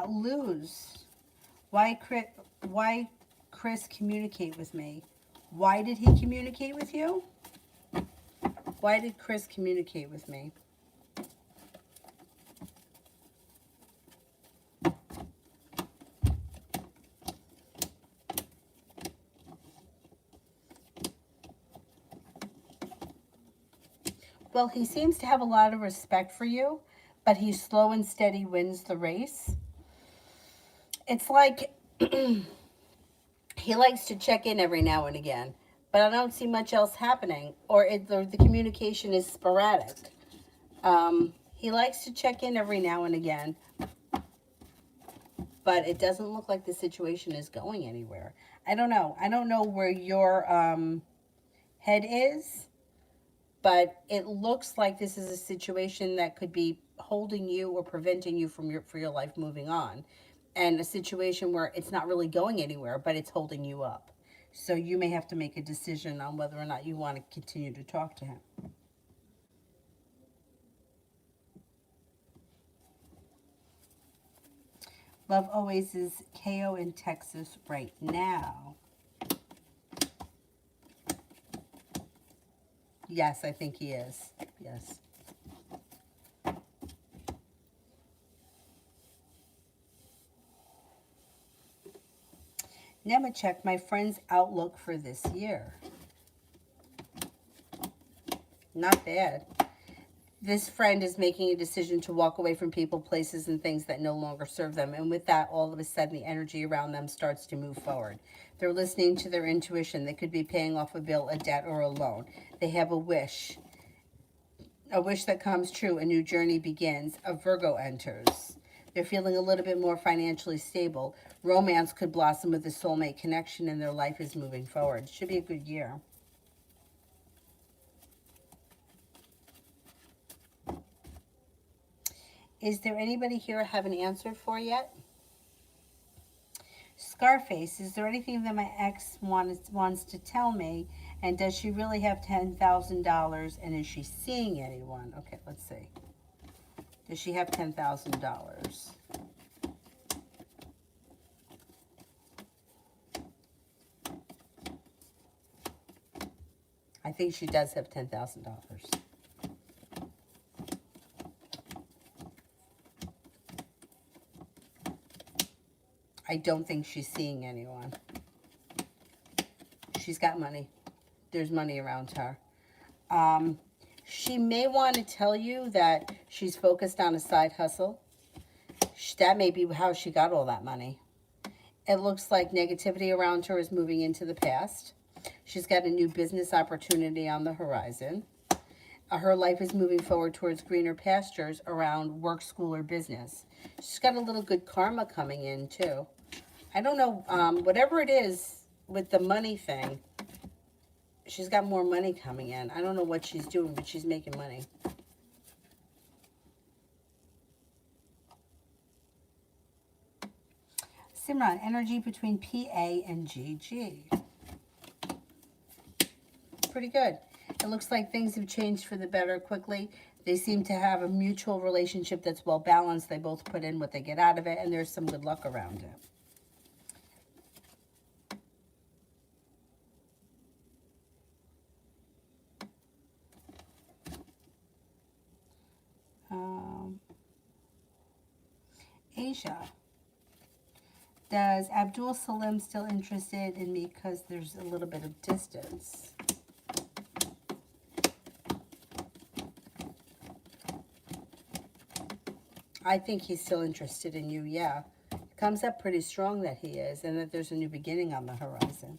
Lose. Why Chris communicate with me? Why did he communicate with you? Why did Chris communicate with me? Well, he seems to have a lot of respect for you, but he slow and steady wins the race. It's like he likes to check in every now and again, but I don't see much else happening, or the communication is sporadic. He likes to check in every now and again, but it doesn't look like the situation is going anywhere. I don't know. I don't know where your head is, but it looks like this is a situation that could be holding you or preventing you from for your life moving on. And a situation where it's not really going anywhere, but it's holding you up. So you may have to make a decision on whether or not you want to continue to talk to him. Love always is KO in Texas right now. Yes, I think he is. Yes. Nemechek, my friend's outlook for this year. Not bad. This friend is making a decision to walk away from people, places, and things that no longer serve them. And with that, all of a sudden, the energy around them starts to move forward. They're listening to their intuition. They could be paying off a bill, a debt, or a loan. They have a wish that comes true. A new journey begins. A Virgo enters. They're feeling a little bit more financially stable. Romance could blossom with a soulmate connection, and their life is moving forward. Should be a good year. Is there anybody here I haven't answered for yet? Scarface, is there anything that my ex wants to tell me? And does she really have $10,000? And is she seeing anyone? Okay, let's see. Does she have $10,000? I think she does have $10,000. I don't think she's seeing anyone. She's got money. There's money around her. She may want to tell you that she's focused on a side hustle. That may be how she got all that money. It looks like negativity around her is moving into the past. She's got a new business opportunity on the horizon. Her life is moving forward towards greener pastures around work, school, or business. She's got a little good karma coming in, too. I don't know, whatever it is with the money thing, she's got more money coming in. I don't know what she's doing, but she's making money. Simran, energy between PA and GG. Pretty good. It looks like things have changed for the better quickly. They seem to have a mutual relationship that's well balanced. They both put in what they get out of it, and there's some good luck around it. Asia. Does Abdul Salim still interested in me because there's a little bit of distance? I think he's still interested in you, yeah. It comes up pretty strong that he is, and that there's a new beginning on the horizon.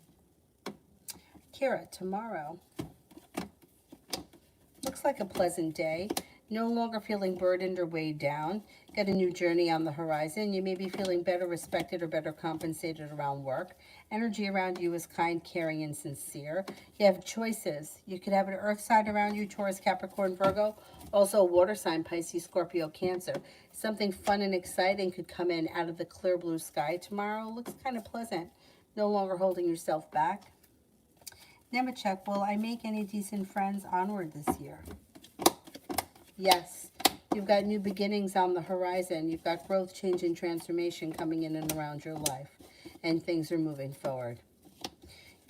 Kira, tomorrow. Looks like a pleasant day. No longer feeling burdened or weighed down. Got a new journey on the horizon. You may be feeling better respected or better compensated around work. Energy around you is kind, caring, and sincere. You have choices. You could have an earth sign around you, Taurus, Capricorn, Virgo. Also a water sign, Pisces, Scorpio, Cancer. Something fun and exciting could come in out of the clear blue sky tomorrow. Looks kind of pleasant. No longer holding yourself back. Number check, will I make any decent friends onward this year? Yes. You've got new beginnings on the horizon. You've got growth, change, and transformation coming in and around your life. And things are moving forward.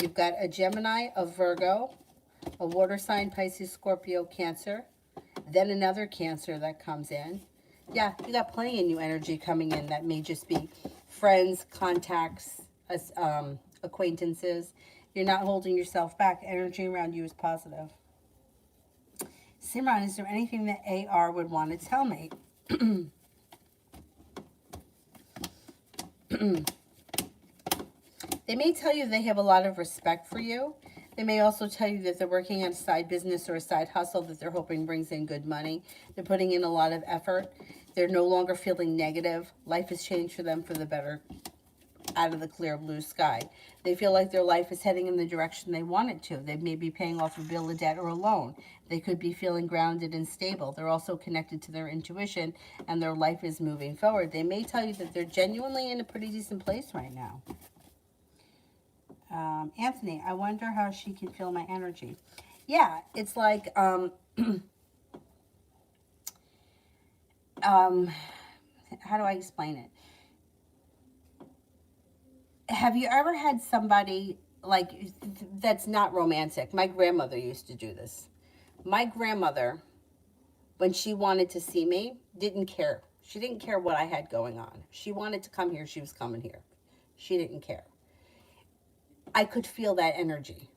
You've got a Gemini, a Virgo, a water sign, Pisces, Scorpio, Cancer. Then another Cancer that comes in. Yeah, you got plenty of new energy coming in that may just be friends, contacts, acquaintances. You're not holding yourself back. Energy around you is positive. Simran, is there anything that AR would want to tell me? They may tell you they have a lot of respect for you. They may also tell you that they're working on a side business or a side hustle that they're hoping brings in good money. They're putting in a lot of effort. They're no longer feeling negative. Life has changed for them for the better out of the clear blue sky. They feel like their life is heading in the direction they want it to. They may be paying off a bill, a debt, or a loan. They could be feeling grounded and stable. They're also connected to their intuition, and their life is moving forward. They may tell you that they're genuinely in a pretty decent place right now. Anthony, I wonder how she can feel my energy. Yeah, it's like, how do I explain it? Have you ever had somebody like that's not romantic? My grandmother used to do this. My grandmother, when she wanted to see me, didn't care. She didn't care what I had going on. She wanted to come here, she was coming here. She didn't care. I could feel that energy.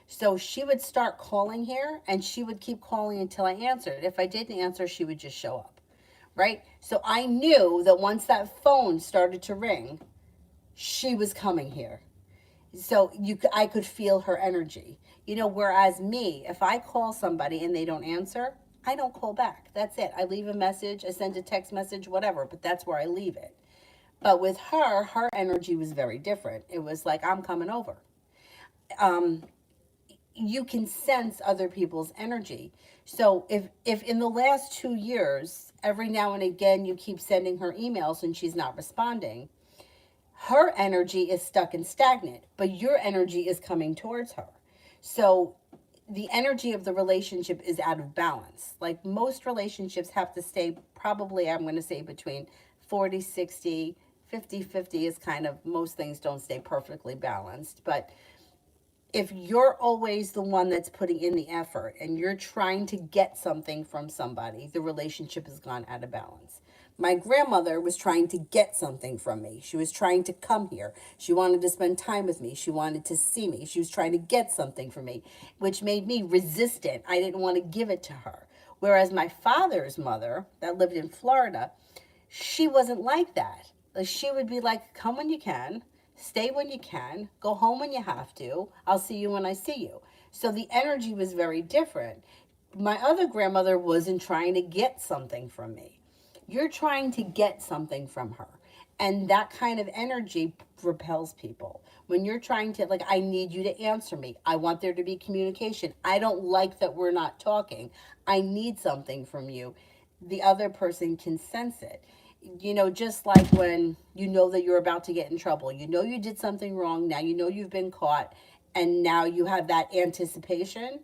So she would start calling here, and she would keep calling until I answered. If I didn't answer, she would just show up, right? So I knew that once that phone started to ring, she was coming here. So I could feel her energy. You know, whereas me, if I call somebody and they don't answer, I don't call back. That's it. I leave a message, I send a text message, whatever, but that's where I leave it. But with her, her energy was very different. It was like, I'm coming over. You can sense other people's energy. So if in the last 2 years, every now and again, you keep sending her emails and she's not responding, her energy is stuck and stagnant, but your energy is coming towards her. So the energy of the relationship is out of balance. Like most relationships have to stay probably, I'm going to say between 40, 60, 50-50 is kind of, most things don't stay perfectly balanced. But if you're always the one that's putting in the effort and you're trying to get something from somebody, the relationship has gone out of balance. My grandmother was trying to get something from me. She was trying to come here. She wanted to spend time with me. She wanted to see me. She was trying to get something from me, which made me resistant. I didn't want to give it to her. Whereas my father's mother, that lived in Florida, she wasn't like that. She would be like, come when you can, stay when you can, go home when you have to, I'll see you when I see you. So the energy was very different. My other grandmother wasn't trying to get something from me. You're trying to get something from her. And that kind of energy repels people. When you're trying to, like, I need you to answer me. I want there to be communication. I don't like that we're not talking. I need something from you. The other person can sense it. You know, just like when you know that you're about to get in trouble. You know you did something wrong. Now you know you've been caught. And now you have that anticipation.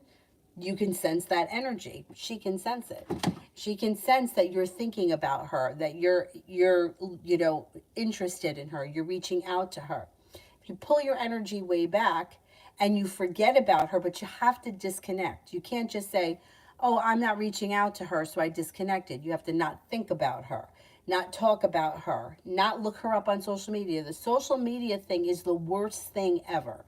You can sense that energy. She can sense it. She can sense that you're thinking about her, that you're you know, interested in her. You're reaching out to her. If you pull your energy way back and you forget about her, but you have to disconnect. You can't just say, oh, I'm not reaching out to her, so I disconnected. You have to not think about her, not talk about her, not look her up on social media. The social media thing is the worst thing ever.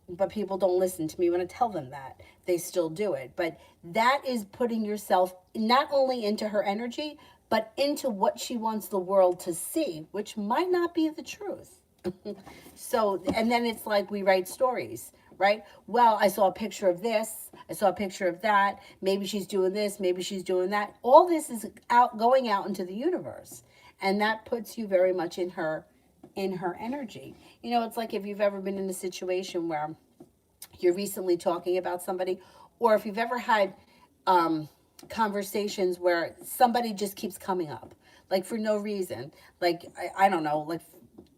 But people don't listen to me when I tell them that. They still do it. But that is putting yourself not only into her energy, but into what she wants the world to see, which might not be the truth. So, and then it's like we write stories, right? Well, I saw a picture of this. I saw a picture of that. Maybe she's doing this. Maybe she's doing that. All this is going out into the universe. And that puts you very much in her energy. You know, it's like if you've ever been in a situation where you're recently talking about somebody, or if you've ever had conversations where somebody just keeps coming up, like for no reason. Like, I don't know, like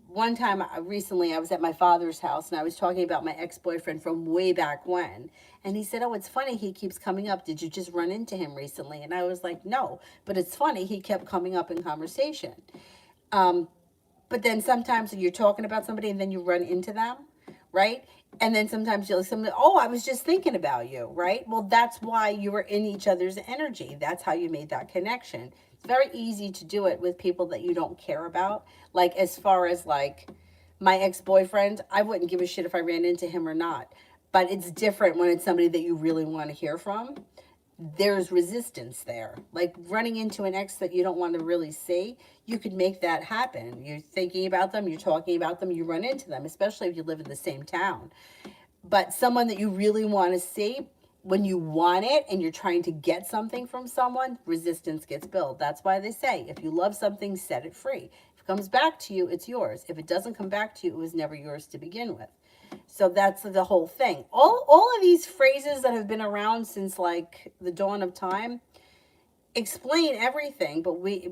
one time recently I was at my father's house and I was talking about my ex-boyfriend from way back when. And he said, oh, it's funny he keeps coming up. Did you just run into him recently? And I was like, no, but it's funny he kept coming up in conversation. But then sometimes you're talking about somebody and then you run into them, right? And then sometimes you'll somebody, oh, I was just thinking about you, right? Well, that's why you were in each other's energy. That's how you made that connection. It's very easy to do it with people that you don't care about. Like as far as like my ex-boyfriend, I wouldn't give a shit if I ran into him or not. But it's different when it's somebody that you really want to hear from. There's resistance there. Like running into an ex that you don't want to really see, you could make that happen. You're thinking about them, you're talking about them, you run into them, especially if you live in the same town. But someone that you really want to see, when you want it and you're trying to get something from someone, resistance gets built. That's why they say, if you love something, set it free. If it comes back to you, it's yours. If it doesn't come back to you, it was never yours to begin with. So that's the whole thing. All of these phrases that have been around since like the dawn of time explain everything, but we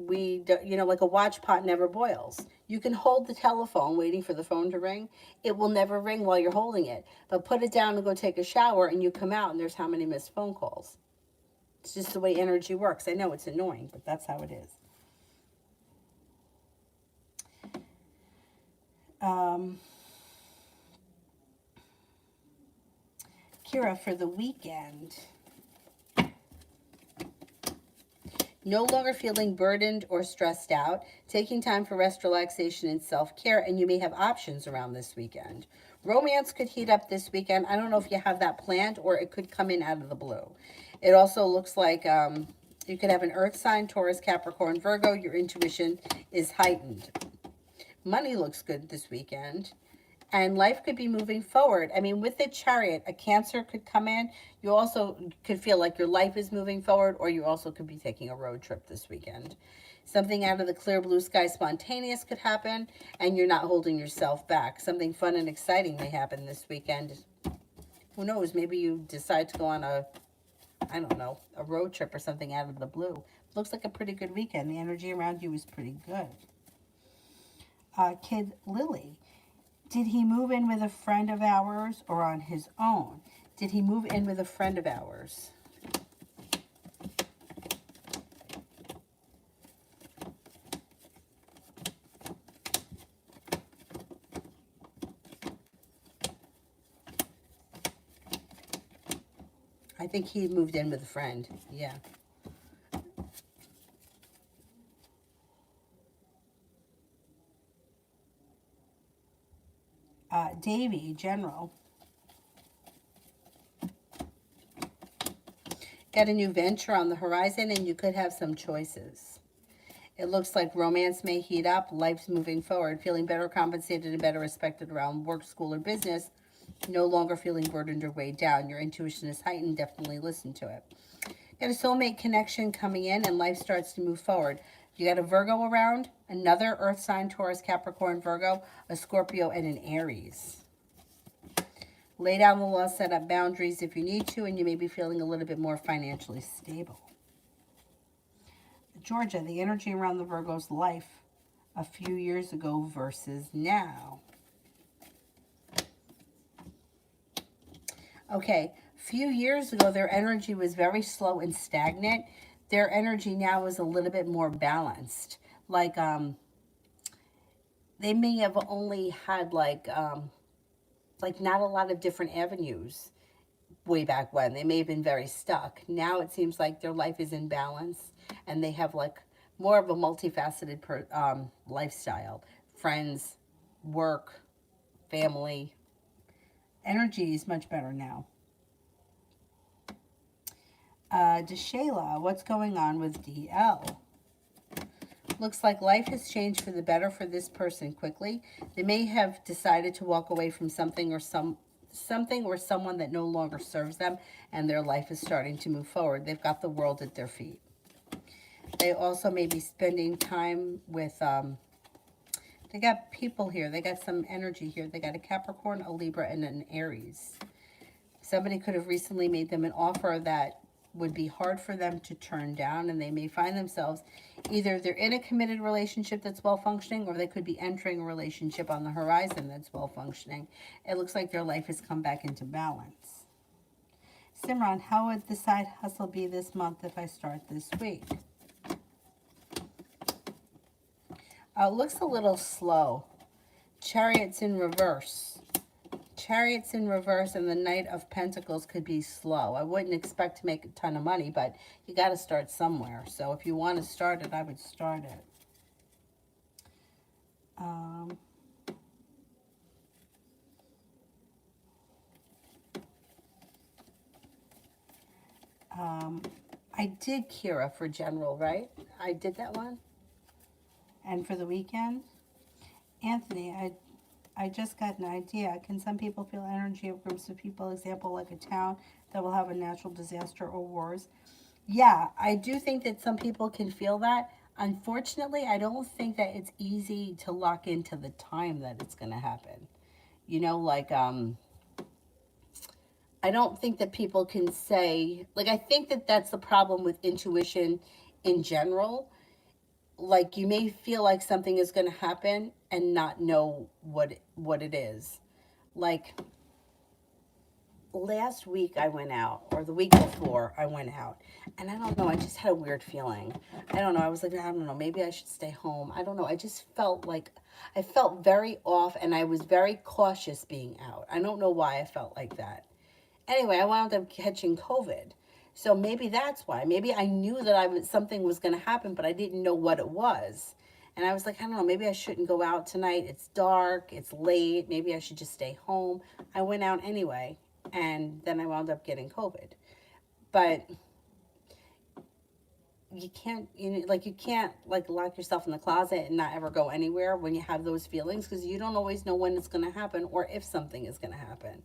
you know, like a watch pot never boils. You can hold the telephone waiting for the phone to ring. It will never ring while you're holding it. But put it down and go take a shower and you come out and there's how many missed phone calls. It's just the way energy works. I know it's annoying, but that's how it is. Kira, for the weekend, no longer feeling burdened or stressed out, taking time for rest, relaxation, and self-care, and you may have options around this weekend. Romance could heat up this weekend. I don't know if you have that planned or it could come in out of the blue. It also looks like you could have an earth sign, Taurus, Capricorn, Virgo. Your intuition is heightened. Money looks good this weekend. And life could be moving forward. I mean, with the Chariot, a Cancer could come in. You also could feel like your life is moving forward, or you also could be taking a road trip this weekend. Something out of the clear blue sky, spontaneous, could happen, and you're not holding yourself back. Something fun and exciting may happen this weekend. Who knows? Maybe you decide to go on a road trip or something out of the blue. Looks like a pretty good weekend. The energy around you is pretty good. Kid Lily. Did he move in with a friend of ours or on his own? Did he move in with a friend of ours? I think he moved in with a friend. Yeah. Davy, General. Got a new venture on the horizon and you could have some choices. It looks like romance may heat up, life's moving forward, feeling better compensated and better respected around work, school, or business, no longer feeling burdened or weighed down. Your intuition is heightened, definitely listen to it. Got a soulmate connection coming in and life starts to move forward. You got a Virgo around, another earth sign, Taurus, Capricorn, Virgo, a Scorpio, and an Aries. Lay down the law, set up boundaries if you need to, and you may be feeling a little bit more financially stable. Georgia, the energy around the Virgo's life a few years ago versus now. Okay, a few years ago, their energy was very slow and stagnant. Their energy now is a little bit more balanced. Like, they may have only had like not a lot of different avenues way back when. They may have been very stuck. Now it seems like their life is in balance and they have like more of a multifaceted lifestyle. Friends, work, family. Energy is much better now. DeShayla, what's going on with DL? Looks like life has changed for the better for this person quickly. They may have decided to walk away from something or something or someone that no longer serves them, and their life is starting to move forward. They've got the world at their feet. They also may be spending time with, they got people here. They got some energy here. They got a Capricorn, a Libra, and an Aries. Somebody could have recently made them an offer that would be hard for them to turn down, and they may find themselves either they're in a committed relationship that's well functioning, or they could be entering a relationship on the horizon that's well functioning. It looks like their life has come back into balance. Simran, how would the side hustle be this month if I start this week? It looks a little slow. Chariots in reverse. Chariots in reverse and the Knight of Pentacles could be slow. I wouldn't expect to make a ton of money, but you got to start somewhere. So if you want to start it, I would start it. I did Kira for general, right? I did that one. And for the weekend, Anthony, I just got an idea. Can some people feel energy of groups of people, example like a town that will have a natural disaster or wars? Yeah, I do think that some people can feel that. Unfortunately, I don't think that it's easy to lock into the time that it's going to happen. You know, like, I don't think that people can say, like, I think that that's the problem with intuition in general. Like, you may feel like something is going to happen and not know what it is. Like, last week I went out, or the week before I went out, and I don't know, I just had a weird feeling. I don't know, I was like, I don't know, maybe I should stay home. I don't know, I just felt like, I felt very off, and I was very cautious being out. I don't know why I felt like that. Anyway, I wound up catching COVID. So maybe that's why. Maybe I knew that something was going to happen, but I didn't know what it was. And I was like, I don't know, maybe I shouldn't go out tonight. It's dark, it's late. Maybe I should just stay home. I went out anyway, and then I wound up getting COVID. But you can't, you can't lock yourself in the closet and not ever go anywhere when you have those feelings, because you don't always know when it's going to happen or if something is going to happen.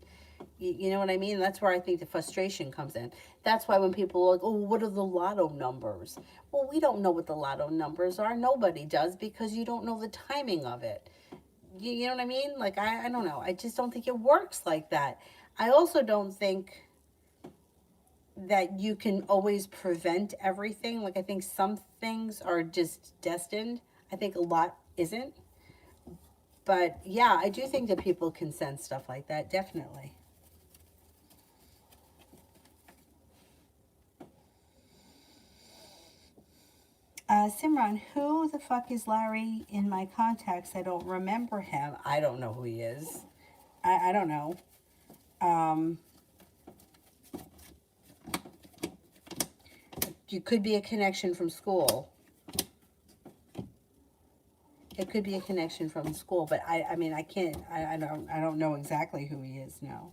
You know what I mean? That's where I think the frustration comes in. That's why when people are like, oh, what are the lotto numbers? Well, we don't know what the lotto numbers are. Nobody does, because you don't know the timing of it. You know what I mean? Like, I don't know. I just don't think it works like that. I also don't think that you can always prevent everything. Like, I think some things are just destined. I think a lot isn't. But yeah, I do think that people can sense stuff like that, definitely. Simran, who the fuck is Larry in my contacts? I don't remember him. I don't know who he is. I don't know. You could be a connection from school. It could be a connection from school, but I mean, I can't, I don't know exactly who he is, no.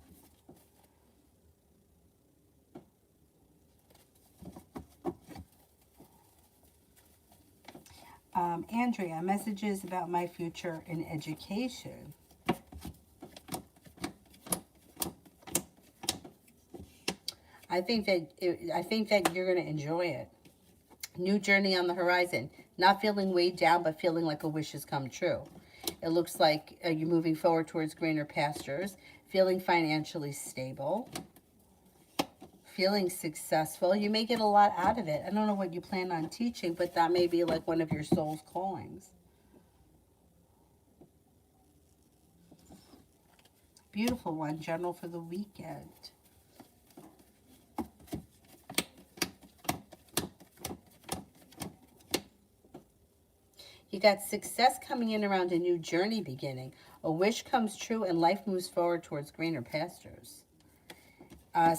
Andrea, messages about my future in education. I think that you're going to enjoy it. New journey on the horizon. Not feeling weighed down, but feeling like a wish has come true. It looks like you're moving forward towards greener pastures. Feeling financially stable. Feeling successful. You may get a lot out of it. I don't know what you plan on teaching, but that may be like one of your soul's callings. Beautiful one, general for the weekend. You got success coming in around a new journey beginning. A wish comes true and life moves forward towards greener pastures.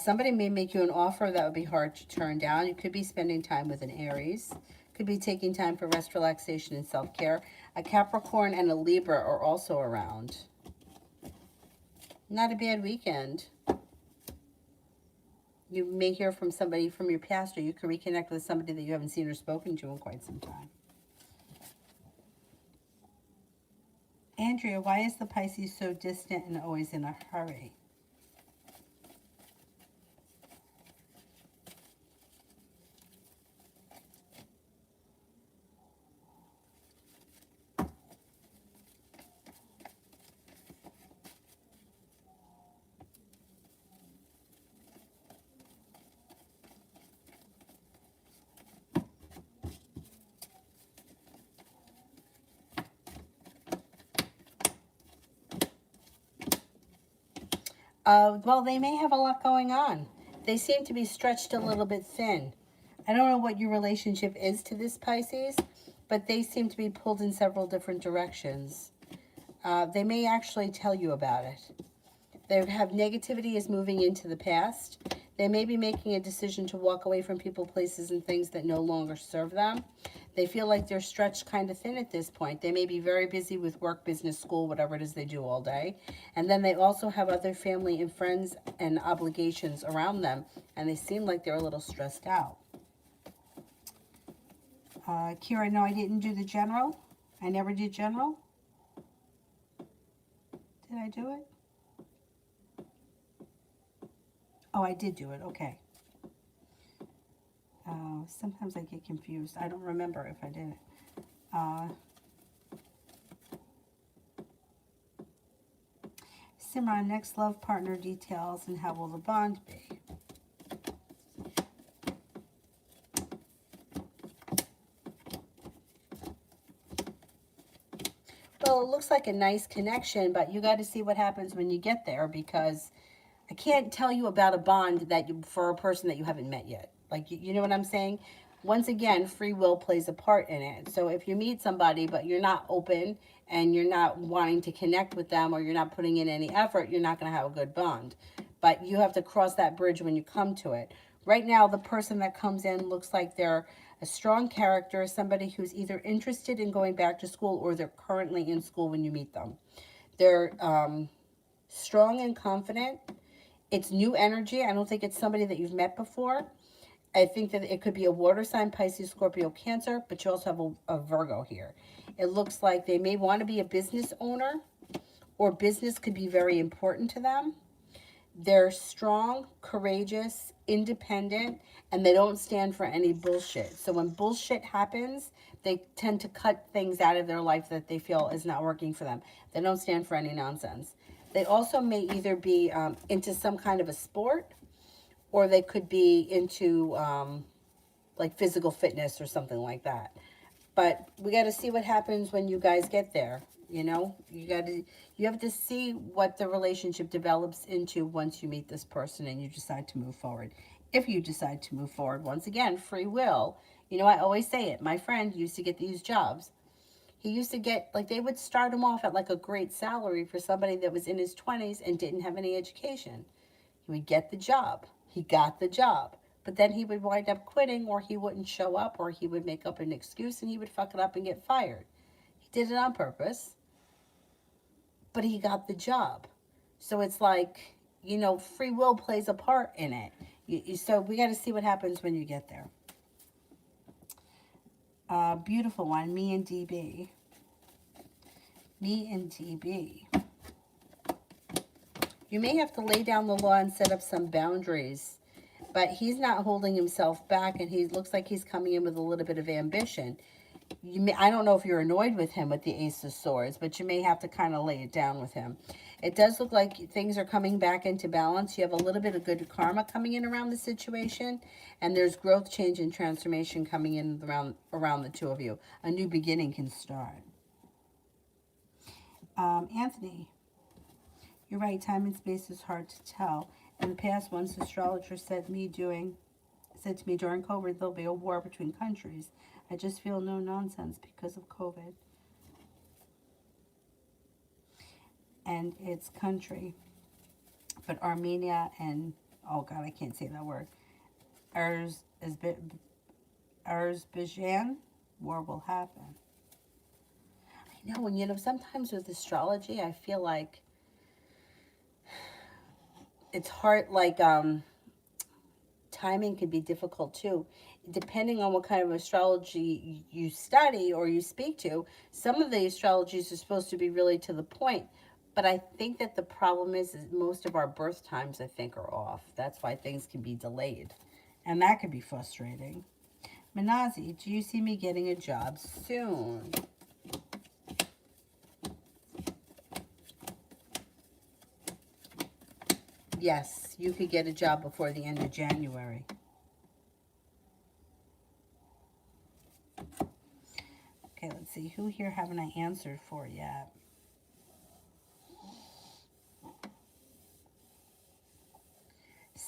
Somebody may make you an offer that would be hard to turn down. You could be spending time with an Aries. Could be taking time for rest, relaxation, and self-care. A Capricorn and a Libra are also around. Not a bad weekend. You may hear from somebody from your past, or you can reconnect with somebody that you haven't seen or spoken to in quite some time. Andrea, why is the Pisces so distant and always in a hurry? Well, they may have a lot going on. They seem to be stretched a little bit thin. I don't know what your relationship is to this Pisces, but they seem to be pulled in several different directions. They may actually tell you about it. They have negativity is moving into the past. They may be making a decision to walk away from people, places, and things that no longer serve them. They feel like they're stretched kind of thin at this point. They may be very busy with work, business, school, whatever it is they do all day. And then they also have other family and friends and obligations around them. And they seem like they're a little stressed out. Kira, no, I didn't do the general. I never did general. Did I do it? Oh, I did do it. Okay. Sometimes I get confused. I don't remember if I did it. Simran, next love partner details and how will the bond be? Well, it looks like a nice connection, but you got to see what happens when you get there, because I can't tell you about a bond that for a person that you haven't met yet. Like, you know what I'm saying? Once again, free will plays a part in it. So if you meet somebody, but you're not open and you're not wanting to connect with them, or you're not putting in any effort, you're not going to have a good bond. But you have to cross that bridge when you come to it. Right now, the person that comes in looks like they're a strong character, somebody who's either interested in going back to school or they're currently in school when you meet them. They're strong and confident. It's new energy. I don't think it's somebody that you've met before. I think that it could be a water sign, Pisces, Scorpio, Cancer, but you also have a Virgo here. It looks like they may want to be a business owner, or business could be very important to them. They're strong, courageous, independent, and they don't stand for any bullshit. So when bullshit happens, they tend to cut things out of their life that they feel is not working for them. They don't stand for any nonsense. They also may either be into some kind of a sport, or they could be into like physical fitness or something like that. But we got to see what happens when you guys get there. You know, you have to see what the relationship develops into once you meet this person and you decide to move forward. If you decide to move forward, once again, free will. You know, I always say it. My friend used to get these jobs. He used to get, like, they would start him off at like a great salary for somebody that was in his 20s and didn't have any education. He would get the job. He got the job. But then he would wind up quitting, or he wouldn't show up, or he would make up an excuse and he would fuck it up and get fired. He did it on purpose, but he got the job. So it's like, you know, free will plays a part in it. So we got to see what happens when you get there. Beautiful one, me and DB. Me and DB. You may have to lay down the law and set up some boundaries, but he's not holding himself back, and he looks like he's coming in with a little bit of ambition. I don't know if you're annoyed with him with the Ace of Swords, but you may have to kind of lay it down with him. It does look like things are coming back into balance. You have a little bit of good karma coming in around the situation, and there's growth, change, and transformation coming in around the two of you. A new beginning can start. Anthony, you're right. Time and space is hard to tell. In the past, once astrologer said to me during COVID, there'll be a war between countries. I just feel no nonsense because of COVID. And it's country. But Armenia and, oh God, I can't say that word. Azerbaijan, war will happen. I know, and you know, sometimes with astrology, I feel like it's hard, like, timing can be difficult too. Depending on what kind of astrology you study or you speak to, some of the astrologies are supposed to be really to the point. But I think that the problem is most of our birth times, I think, are off. That's why things can be delayed. And that could be frustrating. Manazi, do you see me getting a job soon? Yes, you could get a job before the end of January. Okay, let's see. Who here haven't I answered for yet?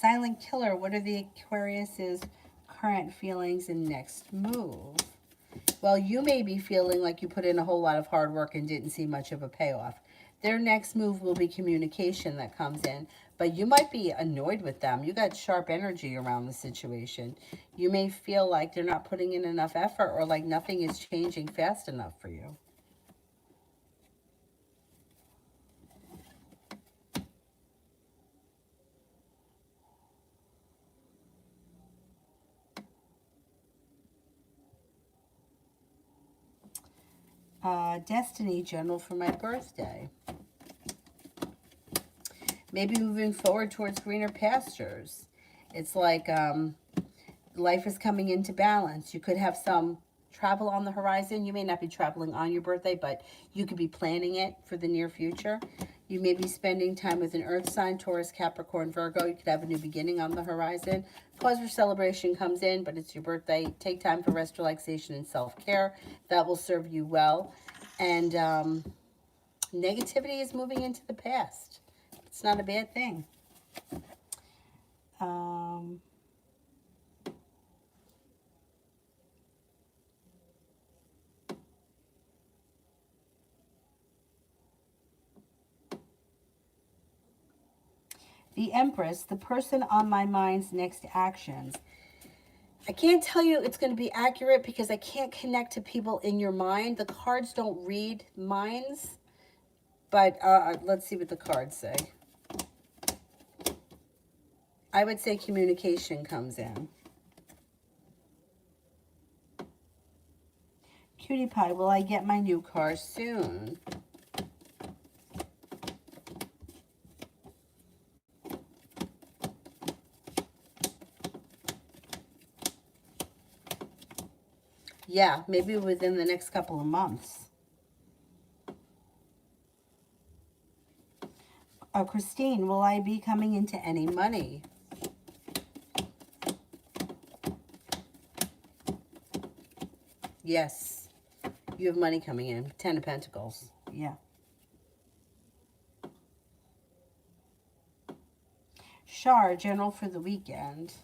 Silent killer, what are the Aquarius's current feelings and next move? Well, you may be feeling like you put in a whole lot of hard work and didn't see much of a payoff. Their next move will be communication that comes in, but you might be annoyed with them. You got sharp energy around the situation. You may feel like they're not putting in enough effort or like nothing is changing fast enough for you. Destiny General for my birthday. Maybe moving forward towards greener pastures. It's like life is coming into balance. You could have some travel on the horizon. You may not be traveling on your birthday, but you could be planning it for the near future. You may be spending time with an earth sign, Taurus, Capricorn, Virgo. You could have a new beginning on the horizon. Pause for celebration comes in, but it's your birthday. Take time for rest, relaxation, and self-care. That will serve you well. And negativity is moving into the past. It's not a bad thing. The Empress, the person on my mind's next actions. I can't tell you it's going to be accurate because I can't connect to people in your mind. The cards don't read minds, but let's see what the cards say. I would say communication comes in. Cutie Pie, will I get my new car soon? Yeah, maybe within the next couple of months. Christine, will I be coming into any money? Yes, you have money coming in. 10 of Pentacles. Yeah. Shar, general for the weekend.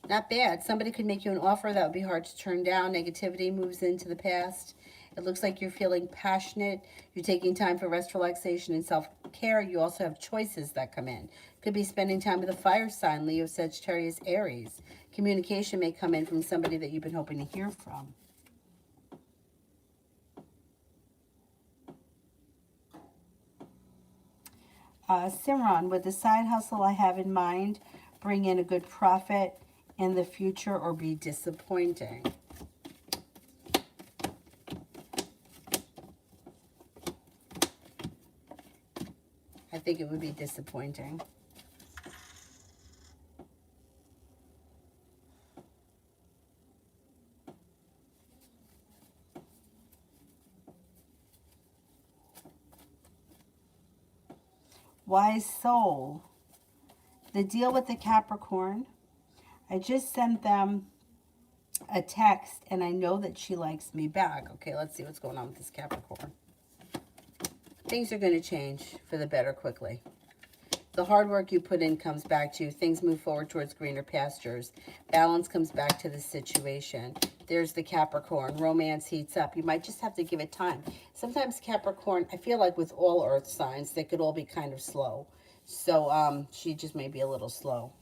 Not bad. Somebody could make you an offer that would be hard to turn down. Negativity moves into the past. It looks like you're feeling passionate. You're taking time for rest, relaxation, and self-care. You also have choices that come in. Could be spending time with a fire sign, Leo, Sagittarius, Aries. Communication may come in from somebody that you've been hoping to hear from. Simran, would the side hustle I have in mind bring in a good profit in the future or be disappointing? I think it would be disappointing. Wise Soul, the deal with the Capricorn, I just sent them a text and I know that she likes me back. Okay, let's see what's going on with this Capricorn. Things are going to change for the better quickly. The hard work you put in comes back to you. Things move forward towards greener pastures. Balance comes back to the situation. There's the Capricorn. Romance heats up. You might just have to give it time. Sometimes Capricorn, I feel like with all earth signs, they could all be kind of slow. So she just may be a little slow.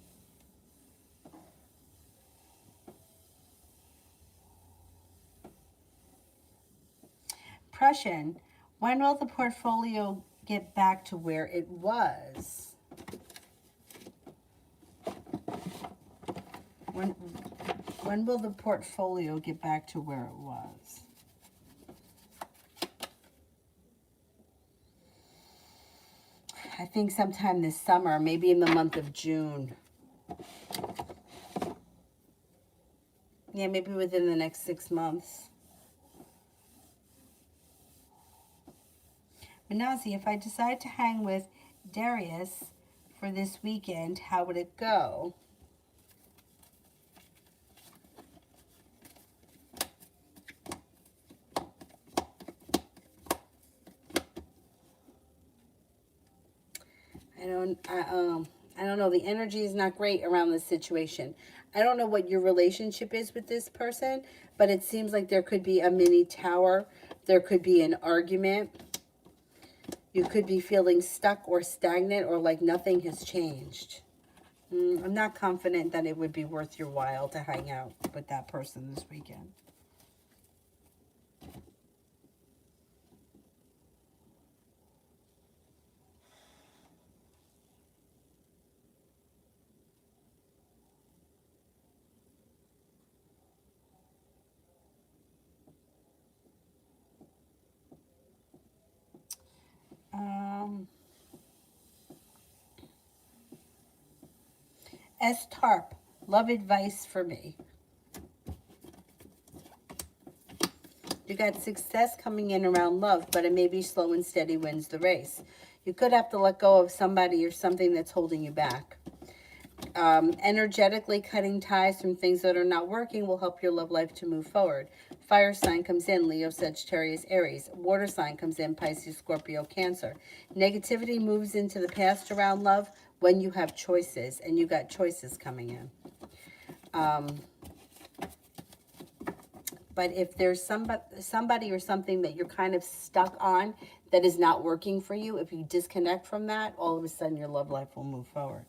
Prussian, when will the portfolio get back to where it was? When will the portfolio get back to where it was? I think sometime this summer, maybe in the month of June. Yeah, maybe within the next 6 months. Manazi, if I decide to hang with Darius for this weekend, how would it go? I don't know. The energy is not great around this situation. I don't know what your relationship is with this person, but it seems like there could be a mini tower. There could be an argument. You could be feeling stuck or stagnant or like nothing has changed. I'm not confident that it would be worth your while to hang out with that person this weekend. S. Tarp, love advice for me. You got success coming in around love, but it may be slow and steady wins the race. You could have to let go of somebody or something that's holding you back. Energetically cutting ties from things that are not working will help your love life to move forward. Fire sign comes in, Leo, Sagittarius, Aries. Water sign comes in, Pisces, Scorpio, Cancer. Negativity moves into the past around love when you have choices, and you got choices coming in. But if there's somebody or something that you're kind of stuck on that is not working for you, if you disconnect from that, all of a sudden your love life will move forward.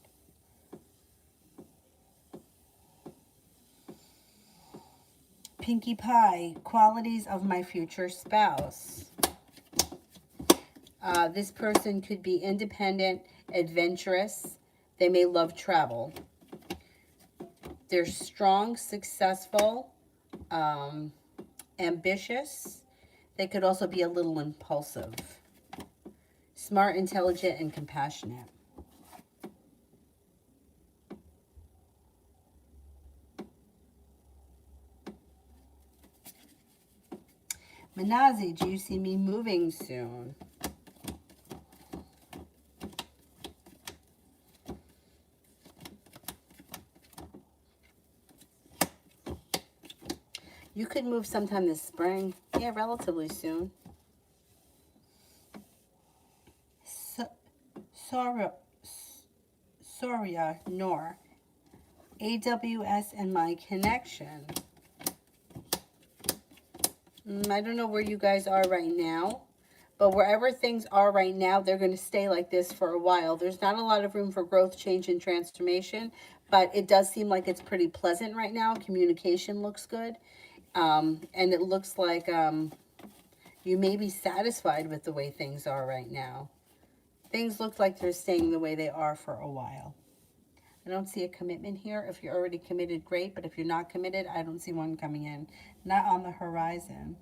Pinkie Pie, qualities of my future spouse. This person could be independent, adventurous. They may love travel. They're strong, successful, ambitious. They could also be a little impulsive. Smart, intelligent, and compassionate. Manazi, do you see me moving soon? You could move sometime this spring. Yeah, relatively soon. Soria Nor. AWS and my connection. I don't know where you guys are right now, but wherever things are right now, they're going to stay like this for a while. There's not a lot of room for growth, change, and transformation, but it does seem like it's pretty pleasant right now. Communication looks good, and it looks like you may be satisfied with the way things are right now. Things look like they're staying the way they are for a while. I don't see a commitment here. If you're already committed, great. But if you're not committed, I don't see one coming in. Not on the horizon.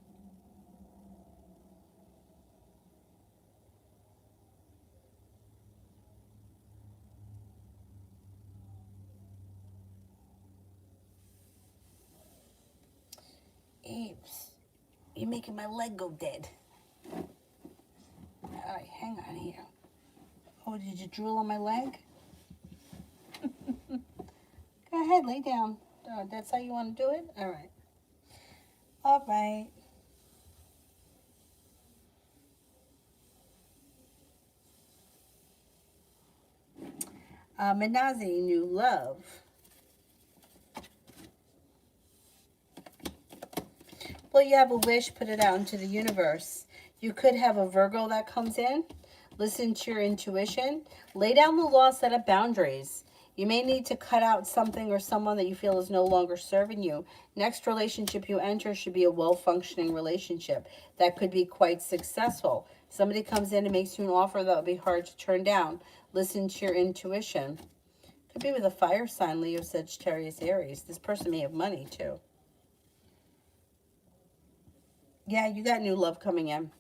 Apes, you're making my leg go dead. All right, hang on here. Oh, did you drool on my leg? Go ahead, lay down. Oh, that's how you want to do it? All right. All right. Manazi, new love. Well, you have a wish, put it out into the universe. You could have a Virgo that comes in. Listen to your intuition. Lay down the law, set up boundaries. You may need to cut out something or someone that you feel is no longer serving you. Next relationship you enter should be a well-functioning relationship that could be quite successful. Somebody comes in and makes you an offer that would be hard to turn down. Listen to your intuition. Could be with a fire sign, Leo, Sagittarius, Aries. This person may have money too. Yeah, you got new love coming in.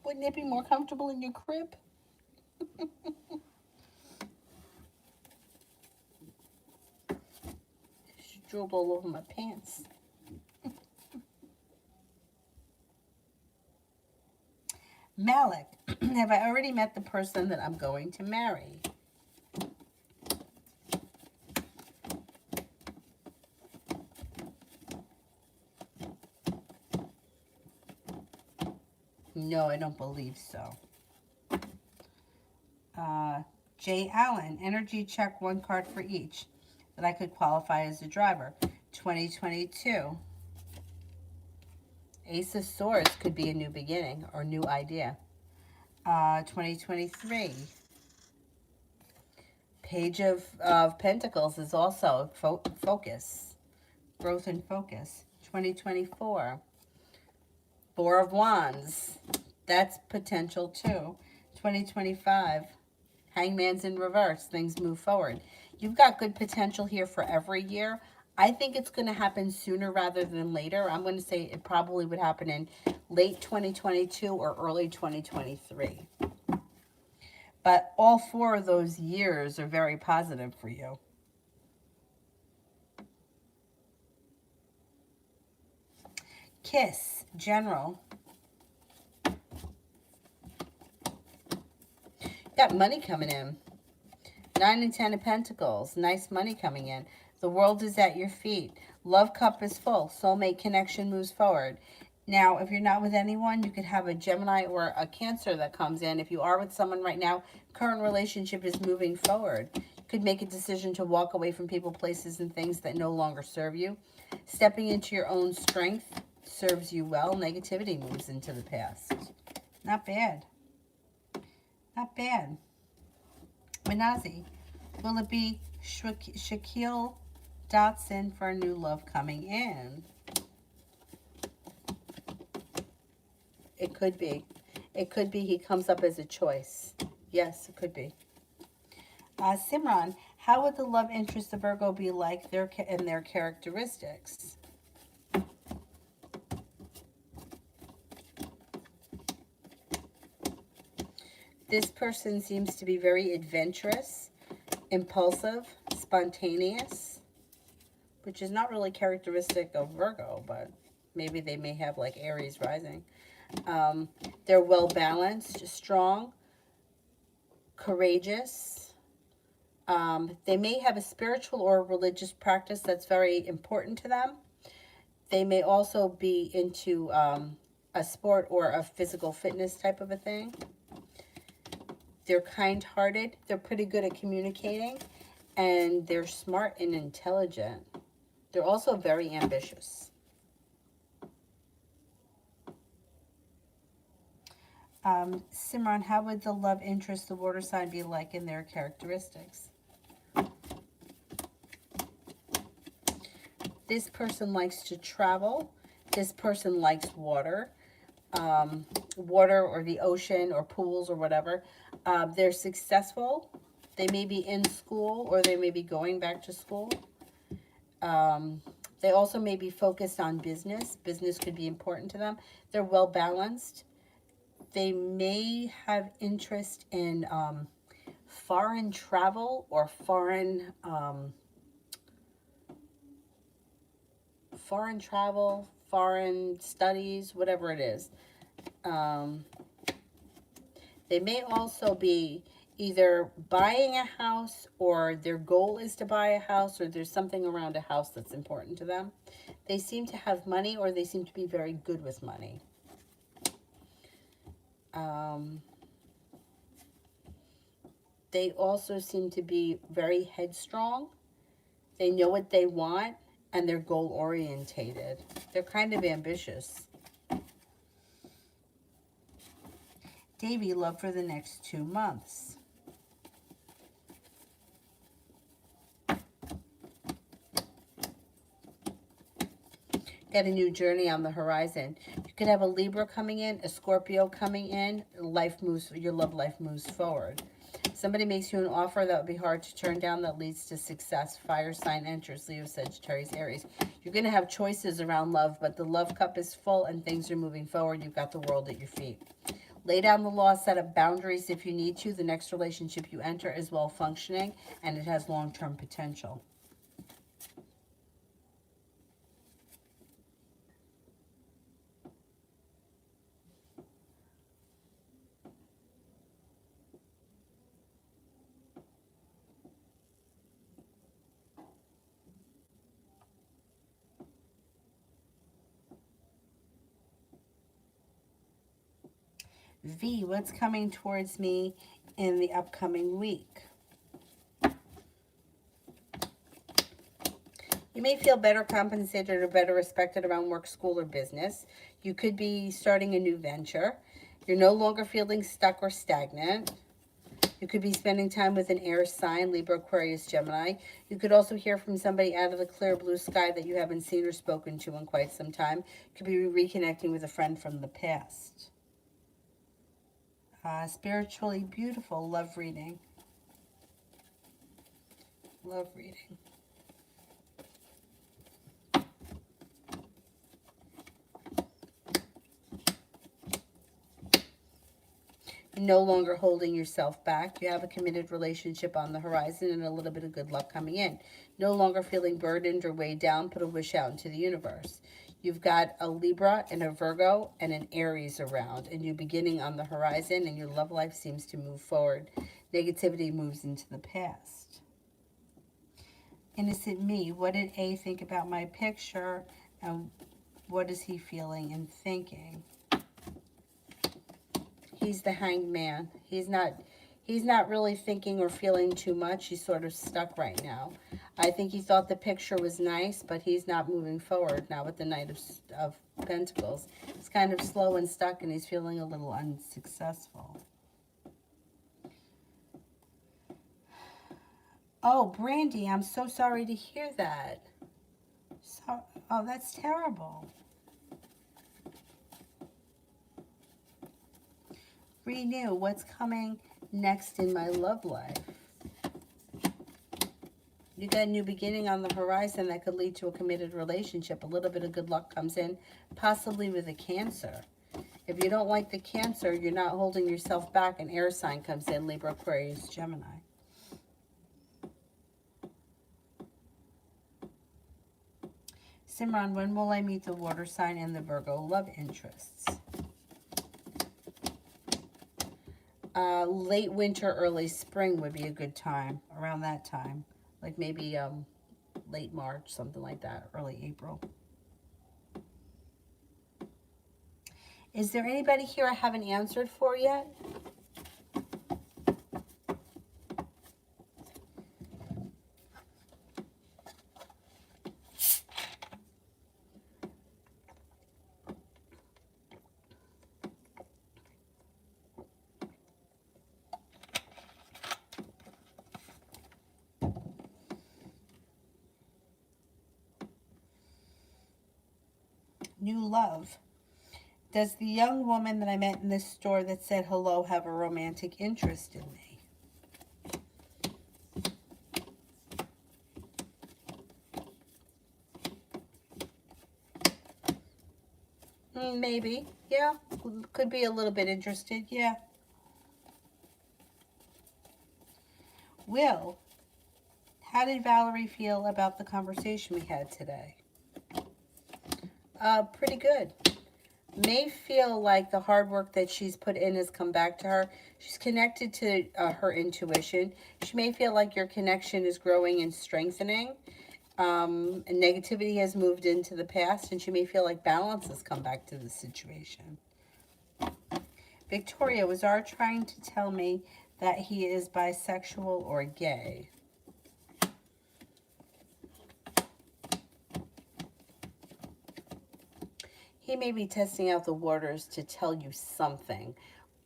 Wouldn't it be more comfortable in your crib? She drooled all over my pants. Malik, have I already met the person that I'm going to marry? No, I don't believe so. Jay Allen, energy check, one card for each that I could qualify as a driver. 2022. Ace of Swords could be a new beginning or new idea. 2023. Page of Pentacles is also focus, growth and focus. 2024. Four of Wands. That's potential too. 2025. Hangman's in reverse. Things move forward. You've got good potential here for every year. I think it's going to happen sooner rather than later. I'm going to say it probably would happen in late 2022 or early 2023. But all 4 of those years are very positive for you. Kiss, general. Got money coming in. 9 and 10 of Pentacles. Nice money coming in. The world is at your feet. Love cup is full. Soulmate connection moves forward. Now, if you're not with anyone, you could have a Gemini or a Cancer that comes in. If you are with someone right now, current relationship is moving forward. You could make a decision to walk away from people, places, and things that no longer serve you. Stepping into your own strength serves you well. Negativity moves into the past. Not bad. Not bad. Manazi, will it be Shaquille Dotson for a new love coming in? It could be. It could be he comes up as a choice. Yes, it could be. Simran, how would the love interest of Virgo be like in their characteristics? This person seems to be very adventurous, impulsive, spontaneous, which is not really characteristic of Virgo, but maybe they may have like Aries rising. They're well balanced, strong, courageous. They may have a spiritual or religious practice that's very important to them. They may also be into a sport or a physical fitness type of a thing. They're kind-hearted. They're pretty good at communicating. And they're smart and intelligent. They're also very ambitious. Simran, how would the love interest, the water sign, be like in their characteristics? This person likes to travel. This person likes water. Water or the ocean or pools or whatever. They're successful. They may be in school or they may be going back to school. They also may be focused on business. Business could be important to them. They're well balanced. They may have interest in foreign travel or foreign travel, foreign studies, whatever it is. They may also be either buying a house, or their goal is to buy a house, or there's something around a house that's important to them. They seem to have money, or they seem to be very good with money. They also seem to be very headstrong. They know what they want, and they're goal-orientated. They're kind of ambitious. Davy, love for the next 2 months. Got a new journey on the horizon. You could have a Libra coming in, a Scorpio coming in. Your love life moves forward. Somebody makes you an offer that would be hard to turn down that leads to success. Fire sign enters, Leo, Sagittarius, Aries. You're going to have choices around love, but the love cup is full and things are moving forward. You've got the world at your feet. Lay down the law, set up boundaries if you need to. The next relationship you enter is well functioning and it has long-term potential. V, what's coming towards me in the upcoming week? You may feel better compensated or better respected around work, school, or business. You could be starting a new venture. You're no longer feeling stuck or stagnant. You could be spending time with an air sign, Libra, Aquarius, Gemini. You could also hear from somebody out of the clear blue sky that you haven't seen or spoken to in quite some time. You could be reconnecting with a friend from the past. Spiritually beautiful, love reading. Love reading. No longer holding yourself back. You have a committed relationship on the horizon and a little bit of good luck coming in. No longer feeling burdened or weighed down. Put a wish out into the universe. You've got a Libra and a Virgo and an Aries around, and you're beginning on the horizon, and your love life seems to move forward. Negativity moves into the past. Innocent me, what did A think about my picture, and what is he feeling and thinking? He's the Hanged Man. He's not really thinking or feeling too much. He's sort of stuck right now. I think he thought the picture was nice, but he's not moving forward now with the Knight of Pentacles. He's kind of slow and stuck, and he's feeling a little unsuccessful. Oh, Brandy, I'm so sorry to hear that. Oh, that's terrible. Renew, what's coming next in my love life? You got a new beginning on the horizon that could lead to a committed relationship. A little bit of good luck comes in, possibly with a Cancer. If you don't like the Cancer, you're not holding yourself back. An air sign comes in, Libra, Aquarius, Gemini. Simran, when will I meet the water sign and the Virgo love interests? Late winter, early spring would be a good time, around that time. Like maybe late March, something like that, early April. Is there anybody here I haven't answered for yet? New love. Does the young woman that I met in this store that said hello have a romantic interest in me? Maybe. Yeah. Could be a little bit interested. Yeah. Will, how did Valerie feel about the conversation we had today? Pretty good. May feel like the hard work that she's put in has come back to her. She's connected to her intuition. She may feel like your connection is growing and strengthening. And negativity has moved into the past, and she may feel like balance has come back to the situation. Victoria, was R trying to tell me that he is bisexual or gay? He may be testing out the waters to tell you something.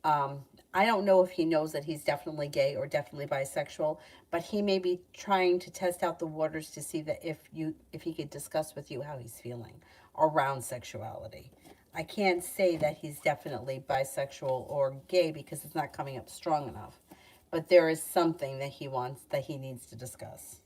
I don't know if he knows that he's definitely gay or definitely bisexual, but he may be trying to test out the waters to see that if he could discuss with you how he's feeling around sexuality. I can't say that he's definitely bisexual or gay because it's not coming up strong enough, but there is something that he needs to discuss.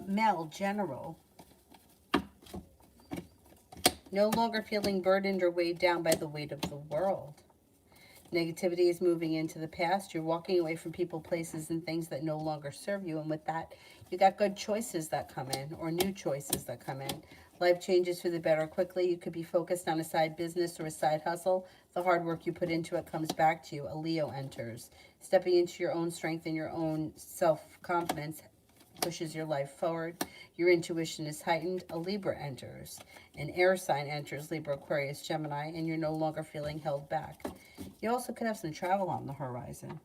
Mel, general. No longer feeling burdened or weighed down by the weight of the world. Negativity is moving into the past. You're walking away from people, places, and things that no longer serve you. And with that, you got good choices that come in or new choices that come in. Life changes for the better quickly. You could be focused on a side business or a side hustle. The hard work you put into it comes back to you. A Leo enters. Stepping into your own strength and your own self-confidence pushes your life forward. Your intuition is heightened. A Libra enters. An air sign enters, Libra, Aquarius, Gemini, and you're no longer feeling held back. You also could have some travel on the horizon.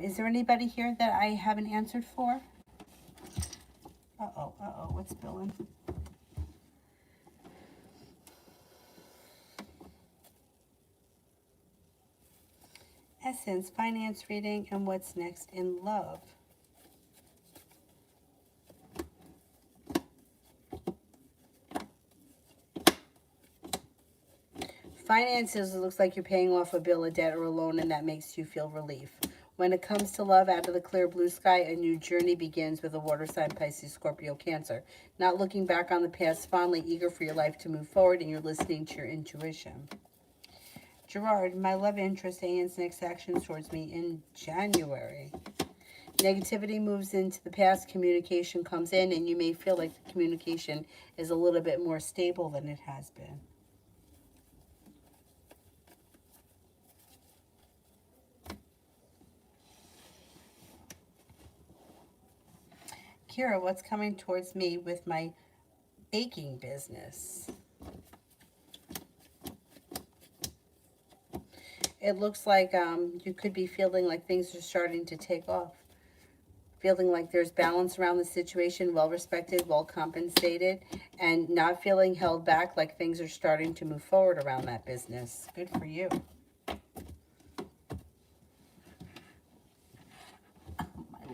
Is there anybody here that I haven't answered for? What's spilling? Essence, finance reading, and what's next in love. Finances, it looks like you're paying off a bill, a debt, or a loan, and that makes you feel relief. When it comes to love, out of the clear blue sky, a new journey begins with a water sign, Pisces, Scorpio, Cancer. Not looking back on the past fondly, eager for your life to move forward, and you're listening to your intuition. Gerard, my love interest, Ian's next action towards me in January. Negativity moves into the past, communication comes in, and you may feel like the communication is a little bit more stable than it has been. Kira, what's coming towards me with my baking business? It looks like you could be feeling like things are starting to take off. Feeling like there's balance around the situation, well respected, well compensated, and not feeling held back, like things are starting to move forward around that business. Good for you. My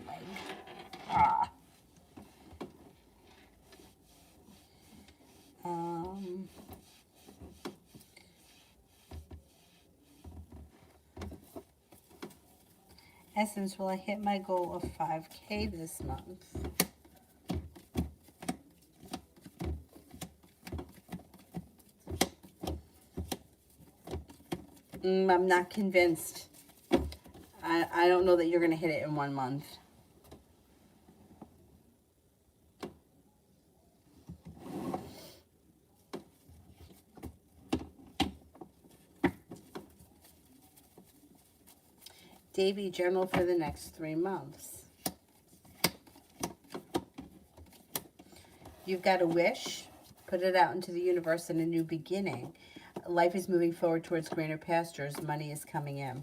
leg. Ah. Essence, will I hit my goal of 5K this month? I'm not convinced. I don't know that you're going to hit it in 1 month. Davy, journal for the next 3 months. You've got a wish. Put it out into the universe in a new beginning. Life is moving forward towards greener pastures. Money is coming in.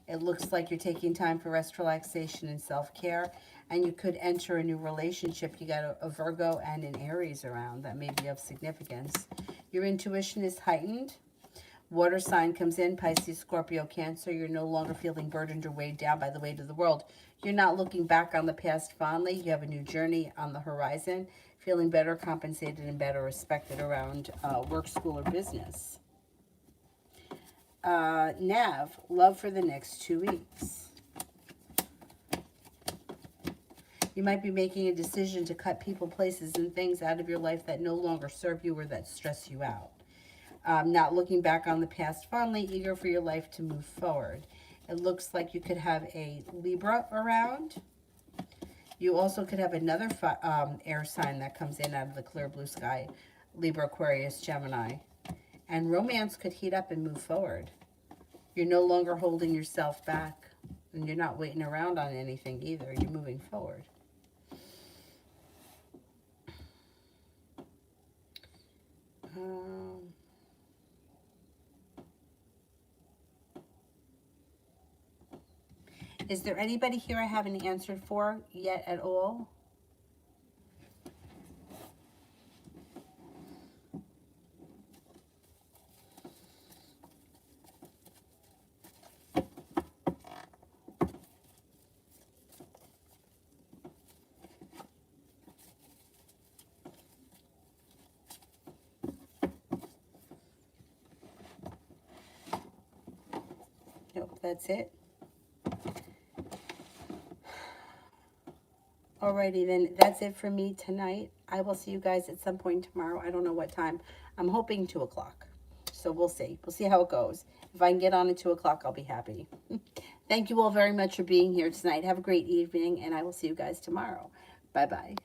It looks like you're taking time for rest, relaxation, and self-care. And you could enter a new relationship. You got a Virgo and an Aries around. That may be of significance. Your intuition is heightened. Water sign comes in, Pisces, Scorpio, Cancer. You're no longer feeling burdened or weighed down by the weight of the world. You're not looking back on the past fondly. You have a new journey on the horizon, feeling better compensated and better respected around work, school, or business. Nav, love for the next 2 weeks. You might be making a decision to cut people, places, and things out of your life that no longer serve you or that stress you out. Not looking back on the past fondly, eager for your life to move forward. It looks like you could have a Libra around. You also could have another air sign that comes in out of the clear blue sky, Libra, Aquarius, Gemini. And romance could heat up and move forward. You're no longer holding yourself back, and you're not waiting around on anything either. You're moving forward. Is there anybody here I haven't answered for yet at all? Nope, that's it. Alrighty, then that's it for me tonight. I will see you guys at some point tomorrow. I don't know what time. I'm hoping 2 o'clock. So we'll see. We'll see how it goes. If I can get on at 2 o'clock, I'll be happy. Thank you all very much for being here tonight. Have a great evening, and I will see you guys tomorrow. Bye-bye.